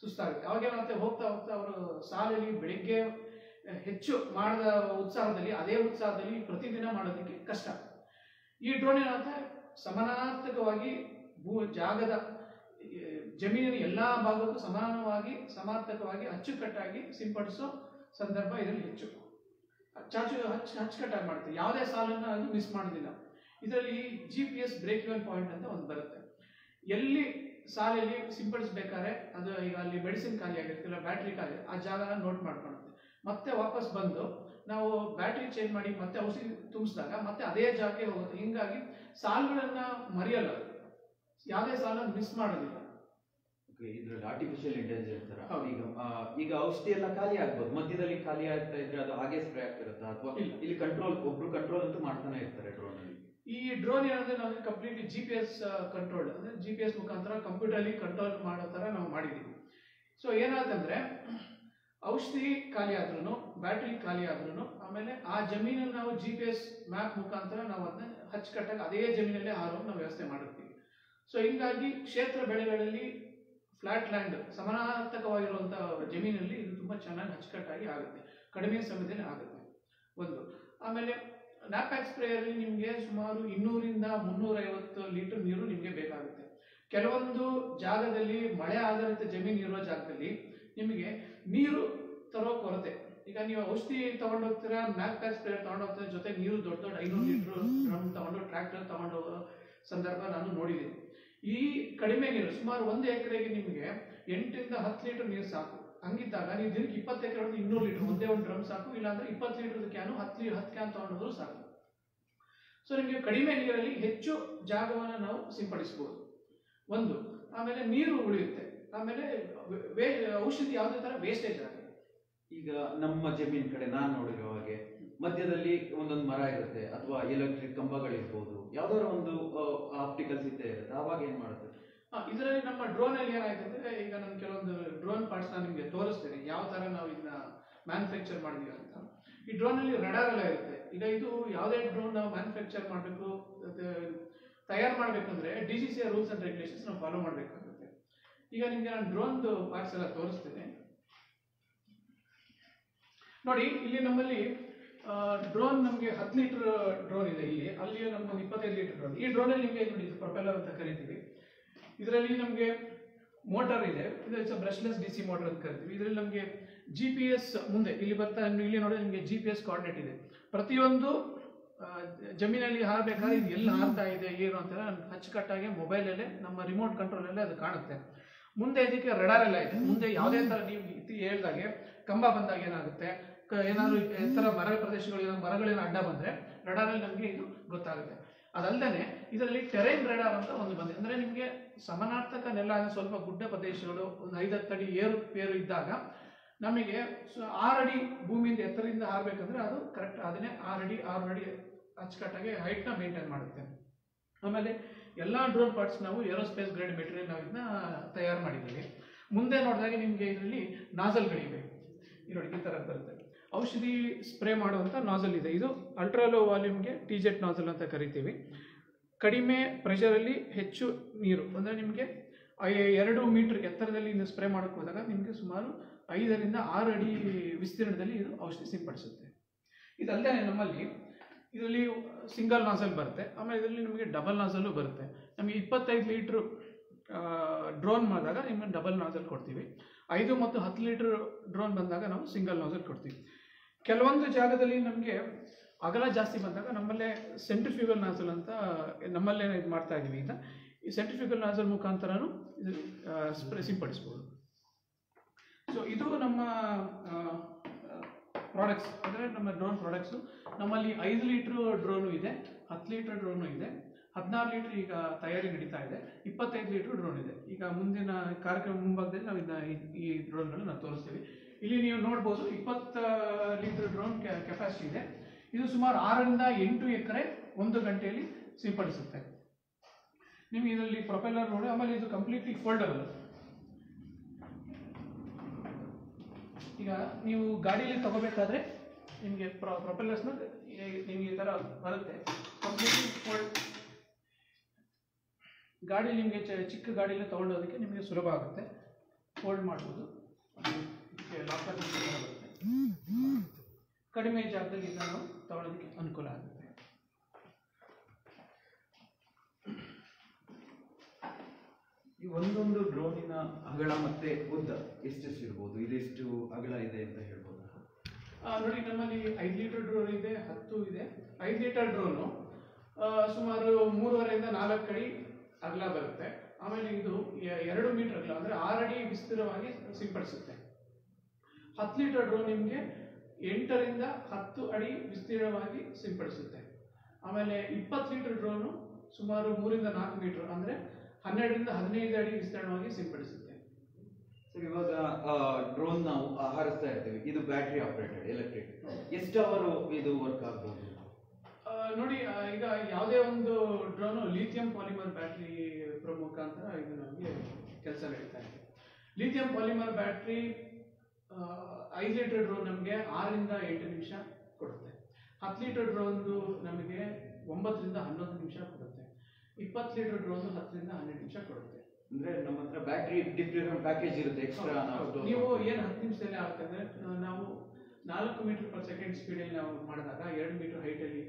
ಸುಸ್ತಾಗುತ್ತೆ. ಅವಾಗ ಏನಾಗುತ್ತೆ, ಹೋಗ್ತಾ ಅವರು ಸಾಲಲ್ಲಿ ಬೆಳಿಗ್ಗೆ ಹೆಚ್ಚು ಮಾಡಿದ ಉತ್ಸಾಹದಲ್ಲಿ ಅದೇ ಉತ್ಸಾಹದಲ್ಲಿ ಪ್ರತಿದಿನ ಮಾಡೋದಕ್ಕೆ ಕಷ್ಟ. ಈ ಡ್ರೋನ್ ಏನಾಗುತ್ತೆ, ಸಮಾನಾರ್ಥಕವಾಗಿ ಜಾಗದ ಜಮೀನಿನ ಎಲ್ಲಾ ಭಾಗಕ್ಕೂ ಸಮಾನವಾಗಿ ಸಮರ್ಥಕವಾಗಿ ಅಚ್ಚುಕಟ್ಟಾಗಿ ಸಿಂಪಡಿಸೋ ಸಂದರ್ಭ ಇದರಲ್ಲಿ ಹೆಚ್ಚು. ಅಚ್ಚುಕಟ್ಟಾಗಿ ಮಾಡ್ತೀವಿ, ಯಾವುದೇ ಸಾಲನ್ನು ಅದು ಮಿಸ್ ಮಾಡೋದಿಲ್ಲ. ಇದರಲ್ಲಿ GPS ಬ್ರೇಕ್ ಇವನ್ ಪಾಯಿಂಟ್ ಅಂತ ಒಂದು ಬರುತ್ತೆ. ಎಲ್ಲಿ ಸಾಲಲ್ಲಿ ಸಿಂಪಡಿಸ್ಬೇಕಾದ್ರೆ ಅದು ಈಗ ಅಲ್ಲಿ ಮೆಡಿಸಿನ್ ಖಾಲಿ ಆಗಿರ್ತಿಲ್ಲ, ಬ್ಯಾಟ್ರಿ ಖಾಲಿ, ಆ ಜಾಗನ ನೋಟ್ ಮಾಡ್ಕೊಳುತ್ತೆ. ಮತ್ತೆ ವಾಪಸ್ ಬಂದು ನಾವು ಬ್ಯಾಟ್ರಿ ಚೇಂಜ್ ಮಾಡಿ ಮತ್ತೆ ಔಷಧಿ ತುಂಬಿಸಿದಾಗ ಮತ್ತೆ ಅದೇ ಜಾಗಕ್ಕೆ ಹೋಗುತ್ತೆ. ಹಿಂಗಾಗಿ ಸಾಲುಗಳನ್ನ ಮರೆಯಲ್ಲ, ಯಾವುದೇ ಸಾಲನ್ನು ಮಿಸ್ ಮಾಡೋದಿಲ್ಲ. ಇದ್ರಲ್ಲಿ ಆರ್ಟಿಫಿಷಿಯಲ್ ಇಂಟೆಲಿಜೆನ್ಸ್ ತರ ಈಗ ಔಷಧಿ ಎಲ್ಲ ಖಾಲಿ ಆಗ್ಬೋದು, ಮಧ್ಯದಲ್ಲಿ ಖಾಲಿ ಆಗ್ತಾ ಇದ್ರೆ ಅದು ಹಾಗೆ ಸ್ಪ್ರೇ ಆಗ್ತಿರುತ್ತಾ, ಅಥವಾ ಇಲ್ಲಿ ಒಬ್ರು ಕಂಟ್ರೋಲ್ ಅಂತೂ ಮಾಡ್ತಾನೆ ಇರ್ತಾರೆ ಡ್ರೋನ್ ಅಲ್ಲಿ? ಈ ಡ್ರೋನ್ ಏನಂದ್ರೆ ನಾವು ಕಂಪ್ಲೀಟ್ಲಿ GPS ಕಂಟ್ರೋಲ್, ಅಂದ್ರೆ GPS ಮುಖಾಂತರ ಕಂಪ್ಯೂಟರ್ ಅಲ್ಲಿ ಕಂಟ್ರೋಲ್ ಮಾಡೋ ತರ ನಾವು ಮಾಡಿದೀವಿ. ಸೊ ಏನಾದಂದ್ರೆ, ಔಷಧಿ ಖಾಲಿ ಆದ್ರೂ, ಬ್ಯಾಟ್ರಿ ಖಾಲಿ ಆದ್ರೂ, ಆಮೇಲೆ ಆ ಜಮೀನಲ್ಲಿ ನಾವು GPS ಮ್ಯಾಪ್ ಮುಖಾಂತರ ನಾವು ಅದನ್ನ ಅಚ್ಚುಕಟ್ಟಾಗಿ ಅದೇ ಜಮೀನಲ್ಲೇ ಹಾರೋಗಿ ನಾವು ವ್ಯವಸ್ಥೆ ಮಾಡಿರ್ತೀವಿ. ಸೊ ಹಿಂಗಾಗಿ ಕ್ಷೇತ್ರ ಬೆಳೆಗಳಲ್ಲಿ ಫ್ಲಾಟ್ ಲ್ಯಾಂಡ್ ಸಮಾನಾರ್ಥಕವಾಗಿರುವಂತಹ ಜಮೀನಲ್ಲಿ ಇದು ತುಂಬಾ ಚೆನ್ನಾಗಿ ಅಚ್ಚುಕಟ್ಟಾಗಿ ಆಗುತ್ತೆ, ಕಡಿಮೆ ಸಮಯದಲ್ಲಿ ಆಗುತ್ತೆ ಒಂದು. ಆಮೇಲೆ ನ್ಯಾಪ್ಯಾಕ್ ಸ್ಪ್ರೇಯಲ್ಲಿ ನಿಮಗೆ ಸುಮಾರು 200 ರಿಂದ 350 ಲೀಟರ್ ನೀರು ನಿಮಗೆ ಬೇಕಾಗುತ್ತೆ. ಕೆಲವೊಂದು ಜಾಗದಲ್ಲಿ ಮಳೆ ಆಧಾರಿತ ಜಮೀನು ಇರೋ ಜಾಗದಲ್ಲಿ ನಿಮಗೆ ನೀರು ತರೋ ಕೊರತೆ. ಈಗ ನೀವು ಔಷಧಿ ತಗೊಂಡೋಗ್ತೀರಾ, ನ್ಯಾಪ್ಯಾಕ್ ಸ್ಪ್ರೇಯರ್ ತಗೊಂಡೋಗ್ತೀರಾ, ಜೊತೆ ನೀರು ದೊಡ್ಡ 500 ಲೀಟರ್ ಡ್ರಮ್ ತಗೊಂಡು ಟ್ರ್ಯಾಕ್ಟರ್ ತಗೊಂಡು ಹೋಗೋ ಸಂದರ್ಭ ನಾನು ನೋಡಿದ್ದೀನಿ. ಈ ಕಡಿಮೆ ನೀರು ಸುಮಾರು 1 ಎಕರೆಗೆ ನಿಮಗೆ 8 ರಿಂದ 10 ಲೀಟರ್ ನೀರು ಸಾಕು. ಹಂಗಿದ್ದಾಗ ನೀವು ದಿನಕ್ಕೆ 20 ಎಕರೆ 200 ಲೀಟರ್ ಒಂದೇ ಒಂದು ಡ್ರಮ್ ಸಾಕು, ಇಲ್ಲಾಂದ್ರೆ 20 ಲೀಟರ್ ಕ್ಯಾನು 10 ಕ್ಯಾನ್ ತಗೊಂಡೋದ್ರು ಸಾಕು. ಸೊ ನಿಮಗೆ ಕಡಿಮೆ ನೀರಲ್ಲಿ ಹೆಚ್ಚು ಜಾಗವನ್ನು ನಾವು ಸಿಂಪಡಿಸಬಹುದು ಒಂದು. ಆಮೇಲೆ ನೀರು ಉಳಿಯುತ್ತೆ, ಆಮೇಲೆ ಔಷಧಿ ಯಾವುದೇ ತರ ವೇಸ್ಟೇಜ್ ಆಗುತ್ತೆ. ಈಗ ನಮ್ಮ ಜಮೀನ್ ಕಡೆ ನಾನು ನೋಡಿರೋ ಹಾಗೆ ಮಧ್ಯದಲ್ಲಿ ಒಂದೊಂದು ಮರ ಇರುತ್ತೆ, ಅಥವಾ ಎಲೆಕ್ಟ್ರಿಕ್ ಕಂಬಗಳಿರ್ಬೋದು, ಯಾವ್ದಾದ್ರು ಒಂದು ಆಪ್ಟಿಕಲ್ಸ್ ಇದ್ದೇ ಇರುತ್ತೆ, ಆವಾಗ ಏನ್ ಮಾಡುತ್ತೆ? ಇದರಲ್ಲಿ ನಮ್ಮ ಡ್ರೋನ್ ಅಲ್ಲಿ ಏನಾಯ್ತು ಅಂದ್ರೆ, ಈಗ ನಾನು ಕೆಲವೊಂದು ಡ್ರೋನ್ ಪಾರ್ಟ್ಸ್ ನಾನು ನಿಮಗೆ ತೋರಿಸ್ತೇನೆ ಯಾವ ತರ ನಾವು ಇದನ್ನ ಮ್ಯಾನುಫ್ಯಾಕ್ಚರ್ ಮಾಡಿದೀವಿ ಅಂತ. ಈ ಡ್ರೋನ್ ಅಲ್ಲಿ ರಡಾರ್ ಎಲ್ಲ ಇರುತ್ತೆ. ಈಗ ಇದು ಯಾವುದೇ ಡ್ರೋನ್ ನಾವು ಮ್ಯಾನುಫ್ಯಾಕ್ಚರ್ ಮಾಡಬೇಕು, ತಯಾರು ಮಾಡ್ಬೇಕಂದ್ರೆ DGCA ರೂಲ್ಸ್ ಅಂಡ್ ರೆಗ್ಯುಲೇಷನ್ಸ್ ನಾವು ಫಾಲೋ ಮಾಡಬೇಕಾಗುತ್ತೆ. ಈಗ ನಿಮ್ಗೆ ನಾನು ಡ್ರೋನ್ ಪಾರ್ಟ್ಸ್ ಎಲ್ಲ ತೋರಿಸ್ತೇನೆ ನೋಡಿ. ಇಲ್ಲಿ ನಮ್ಮಲ್ಲಿ ಡ್ರೋನ್ ನಮಗೆ 10 ಲೀಟರ್ ಡ್ರೋನ್ ಇದೆ ಇಲ್ಲಿ, ಅಲ್ಲಿ ನಮ್ಗೆ 25 ಲೀಟರ್ ಡ್ರೋನ್. ಈ ಡ್ರೋನ್ ಅಲ್ಲಿ ನಿಮಗೆ ನೋಡಿ ಪ್ರೊಪೆಲ್ಲರ್ ಅಂತ ಕರಿತೀವಿ. ಇದರಲ್ಲಿ ನಮಗೆ ಮೋಟಾರ್ ಇದೆ, ಇದು ಬ್ರಷ್ಲೆಸ್ DC ಮೋಟರ್ ಅಂತ ಕರಿತೀವಿ. ಇದರಲ್ಲಿ ನಮಗೆ GPS ಮುಂದೆ ಇಲ್ಲಿ ಬರ್ತಾ, ಇಲ್ಲಿ ನೋಡಿ ನಿಮಗೆ GPS ಕೋಆರ್ಡಿನೇಟ್ ಇದೆ. ಪ್ರತಿಯೊಂದು ಜಮೀನಲ್ಲಿ ಹಾರಬೇಕಾದ್ರೆ ಇದು ಎಲ್ಲಿ ಹಾರ್ತಾ ಇದೆ ಏನು ಅಂತ ಅಚ್ಚುಕಟ್ಟಾಗಿ ಮೊಬೈಲಲ್ಲೇ ನಮ್ಮ ರಿಮೋಟ್ ಕಂಟ್ರೋಲ್ ಅಲ್ಲೇ ಅದು ಕಾಣುತ್ತೆ. ಮುಂದೆ ಇದಕ್ಕೆ ರಡಾರ್ ಎಲ್ಲ ಇದೆ. ಮುಂದೆ ಯಾವುದೇ ತರ ನೀವು ಹೇಳ್ದಾಗೆ ಕಂಬ ಬಂದಾಗ ಏನಾಗುತ್ತೆ, ಏನಾದ್ರು ಎತ್ತರ ಮರ ಪ್ರದೇಶಗಳು ಮರಗಳೇನೋ ಅಡ್ಡ ಬಂದ್ರೆ ರಡಾರಲ್ಲಿ ನಮಗೆ ಇದು ಗೊತ್ತಾಗುತ್ತೆ. ಅದಲ್ಲದೆ ಇದರಲ್ಲಿ ಟೆರೈನ್ ರೇಡಾರ್ ಅಂತ ಒಂದು ಬಂದಿದೆ. ಅಂದರೆ ನಿಮಗೆ ಸಮನಾರ್ಥಕ ನೆಲ ಅಂದರೆ ಸ್ವಲ್ಪ ಗುಡ್ಡ ಪ್ರದೇಶಗಳು ಒಂದು 5-10 ಅಡಿ ಏರು ಇದ್ದಾಗ ನಮಗೆ 6 ಅಡಿ ಭೂಮಿಯಿಂದ ಎತ್ತರದಿಂದ ಹಾರಬೇಕಂದ್ರೆ ಅದು ಕರೆಕ್ಟ್ ಅದನ್ನೇ 6 ಅಡಿ ಅಚ್ಚುಕಟ್ಟಾಗಿ ಹೈಟ್ನ ಮೇಂಟೈನ್ ಮಾಡುತ್ತೆ. ಆಮೇಲೆ ಎಲ್ಲ ಡ್ರೋನ್ ಪಾರ್ಟ್ಸ್ ನಾವು ಏರೋಸ್ಪೇಸ್ ಗ್ರೇಡ್ ಮೆಟೀರಿಯಲ್ ನಾವು ಇದನ್ನ ತಯಾರು ಮಾಡಿದ್ದೀವಿ. ಮುಂದೆ ನೋಡಿದಾಗ ನಿಮಗೆ ಇದರಲ್ಲಿ ನಾಸಲ್ಗಳಿವೆ, ಈ ನೋಡಿ ಈ ಥರ ಬರುತ್ತೆ. ಔಷಧಿ ಸ್ಪ್ರೇ ಮಾಡುವಂಥ ನಾಸಲ್ ಇದೆ. ಇದು ಅಲ್ಟ್ರಾ ಲೋ ವಾಲ್ಯೂಮ್ಗೆ TJET ನಾಸಲ್ ಅಂತ ಕರಿತೀವಿ. ಕಡಿಮೆ ಪ್ರೆಷರಲ್ಲಿ ಹೆಚ್ಚು ನೀರು ಅಂದರೆ ನಿಮಗೆ 2 ಮೀಟರ್ ಎತ್ತರದಲ್ಲಿ ಸ್ಪ್ರೇ ಮಾಡೋಕ್ಕೆ ಹೋದಾಗ ನಿಮಗೆ ಸುಮಾರು 5ರಿಂದ 6 ಅಡಿ ವಿಸ್ತೀರ್ಣದಲ್ಲಿ ಇದು ಔಷಧಿ ಸಿಂಪಡಿಸುತ್ತೆ. ಇದಲ್ಲದೆ ನಮ್ಮಲ್ಲಿ ಇದರಲ್ಲಿ ಸಿಂಗಲ್ ನಾಸಲ್ ಬರುತ್ತೆ. ಆಮೇಲೆ ಇದರಲ್ಲಿ ನಿಮಗೆ ಡಬಲ್ ನಾಸಲ್ಲು ಬರುತ್ತೆ. ನಮಗೆ 25 ಲೀಟ್ರ್ ಡ್ರೋನ್ ಮಾಡಿದಾಗ ನಿಮಗೆ ಡಬಲ್ ನಾಸಲ್ ಕೊಡ್ತೀವಿ. 5 ಮತ್ತು 10 ಲೀಟ್ರ್ ಡ್ರೋನ್ ಬಂದಾಗ ನಾವು ಸಿಂಗಲ್ ನಾಸಲ್ ಕೊಡ್ತೀವಿ. ಕೆಲವೊಂದು ಜಾಗದಲ್ಲಿ ನಮಗೆ ಅಗಲ ಜಾಸ್ತಿ ಬಂದಾಗ ನಮ್ಮಲ್ಲೇ ಸೆಂಟ್ರಿಫ್ಯೂಗಲ್ ನಾಸಲ್ ಅಂತ ನಮ್ಮಲ್ಲೇ ಇದು ಮಾಡ್ತಾ ಇದ್ದೀವಿ. ಈಗ ಈ ಸೆಂಟ್ರಿಫ್ಯೂಗಲ್ ನಾಸಲ್ ಮುಖಾಂತರನೂ ಇದು ಸ್ಪ್ರೇ ಸಿಂಪಡಿಸ್ಬೋದು. ಸೊ ಇದು ನಮ್ಮ ಪ್ರಾಡಕ್ಟ್ಸ್, ಅಂದರೆ ನಮ್ಮ ಡ್ರೋನ್ ಪ್ರಾಡಕ್ಟ್ಸು. ನಮ್ಮಲ್ಲಿ 5 ಲೀಟ್ರ್ ಡ್ರೋನು ಇದೆ, 10 ಲೀಟ್ರ್ ಡ್ರೋನು ಇದೆ, 16 ಲೀಟ್ರ್ ಈಗ ತಯಾರಿ ನಡೀತಾ ಇದೆ, 25 ಲೀಟ್ರ್ ಡ್ರೋನ್ ಇದೆ. ಈಗ ಮುಂದಿನ ಕಾರ್ಯಕ್ರಮ ಮುಂಭಾಗದಲ್ಲಿ ನಾವು ಈ ಡ್ರೋನ್ಗಳನ್ನು ನಾವು ತೋರಿಸ್ತೀವಿ. ಇಲ್ಲಿ ನೀವು ನೋಡ್ಬೋದು 20 ಲೀಟ್ರ್ ಡ್ರೋನ್ ಕೆಪಾಸಿಟಿ ಇದೆ. ಇದು ಸುಮಾರು 6ರಿಂದ 8 ಎಕರೆ 1 ಗಂಟೆಯಲ್ಲಿ ಸಿಂಪಡಿಸುತ್ತೆ. ನಿಮಗೆ ಇದರಲ್ಲಿ ಪ್ರೊಪೆಲ್ಲರ್ ನೋಡಿ, ಆಮೇಲೆ ಇದು ಕಂಪ್ಲೀಟ್ಲಿ ಫೋಲ್ಡಬಲ್. ಈಗ ನೀವು ಗಾಡಿಯಲ್ಲಿ ತಗೋಬೇಕಾದ್ರೆ ನಿಮಗೆ ಪ್ರೊಪೆಲ್ಲರ್ಸ್ನ ನಿಮಗೆ ಈ ಥರ ಬರುತ್ತೆ, ಕಂಪ್ಲೀಟ್ಲಿ ಫೋಲ್ಡ್. ಗಾಡಿ ನಿಮಗೆ ಚಿಕ್ಕ ಗಾಡಿಯಲ್ಲಿ ತೊಗೊಂಡೋದಕ್ಕೆ ನಿಮಗೆ ಸುಲಭ ಆಗುತ್ತೆ, ಫೋಲ್ಡ್ ಮಾಡ್ಬೋದು. ಲಾಕರ್ ಬರುತ್ತೆ, ಕಡಿಮೆ ಜಾಗದಲ್ಲಿ ನಾವು ತಗೊಳ್ಳೋದಕ್ಕೆ ಅನುಕೂಲ ಆಗುತ್ತೆ. ಈ ಒಂದೊಂದು ಡ್ರೋನಿನ ಅಗಲ ಮತ್ತೆ ಉದ್ದ ಎಷ್ಟೆಷ್ಟು ಇರ್ಬೋದು? ಇದೆಷ್ಟು ಅಗಲ ಇದೆ ಅಂತ ಹೇಳ್ಬೋದು? ನೋಡಿ, ನಮ್ಮಲ್ಲಿ 5 ಲೀಟರ್ ಡ್ರೋನ್ ಇದೆ, 10 ಇದೆ. 5 ಲೀಟರ್ ಡ್ರೋನು ಸುಮಾರು 3.5ರಿಂದ 4 ಅಡಿ ಅಗಲ ಬರುತ್ತೆ. ಆಮೇಲೆ ಇದು 2 ಮೀಟರ್ ಅಗಲ ಅಂದರೆ 6 ಅಡಿ ವಿಸ್ತೀರ್ಣವಾಗಿ ಸಿಂಪಡಿಸುತ್ತೆ. 10 ಲೀಟರ್ ಡ್ರೋನ್ ನಿಮಗೆ 8ರಿಂದ 10 ಅಡಿ ವಿಸ್ತೀರ್ಣವಾಗಿ ಸಿಂಪಡಿಸುತ್ತೆ. ಆಮೇಲೆ 20 ಲೀಟರ್ ಡ್ರೋನು ಸುಮಾರು 3ರಿಂದ 4 ಮೀಟರ್ ಅಂದರೆ 12ರಿಂದ 15 ಅಡಿ ವಿಸ್ತೀರ್ಣವಾಗಿ ಸಿಂಪಡಿಸುತ್ತೆ. ಸರ್, ಇವಾಗ ಡ್ರೋನ್ ನಾವು ಹಾರಿಸ್ತಾ ಇರ್ತೀವಿ, ಇದು ಬ್ಯಾಟ್ರಿ ಆಪರೇಟೆಡ್ ಎಲೆಕ್ಟ್ರಿಕ್. ಎಷ್ಟು ಅವರು ಇದು ವರ್ಕ್ ಆಗ್ಬೋದು? ನೋಡಿ, ಈಗ ಯಾವುದೇ ಒಂದು ಡ್ರೋನು ಲಿಥಿಯಂ ಪಾಲಿಮರ್ ಬ್ಯಾಟ್ರಿ ಮುಖಾಂತರ ಇದು ನಮಗೆ ಕೆಲಸ ನಡೀತಾ ಇದೆ. Lithium polymer battery 5 litre drone ನಮಗೆ 6ರಿಂದ 8 ನಿಮಿಷ ಕೊಡುತ್ತೆ. 10 ಲೀಟರ್ ಡ್ರೋನ್ದು ನಮಗೆ 9ರಿಂದ 11 ನಿಮಿಷ ಕೊಡುತ್ತೆ. 20 ಲೀಟರ್ ಡ್ರೋನ್ 10ರಿಂದ 12 ನಿಮಿಷ ಕೊಡುತ್ತೆ. ಅಂದ್ರೆ ನಮ್ಮ ಹತ್ರ ಬ್ಯಾಟ್ರಿ ಡಿಫ್ರೆಂಟ್ ಪ್ಯಾಕೇಜ್ ಇರುತ್ತೆ ಎಕ್ಸ್ಟ್ರಾ. ನೀವು ಏನು 10 ನಿಮಿಷದಲ್ಲಿ ಆಗುತ್ತೆ ಅಂದ್ರೆ ನಾವು 4 ಮೀಟರ್ ಪರ್ ಸೆಕೆಂಡ್ ಸ್ಪೀಡಲ್ಲಿ ನಾವು ಮಾಡಿದಾಗ 2 ಮೀಟರ್ ಹೈಟಲ್ಲಿ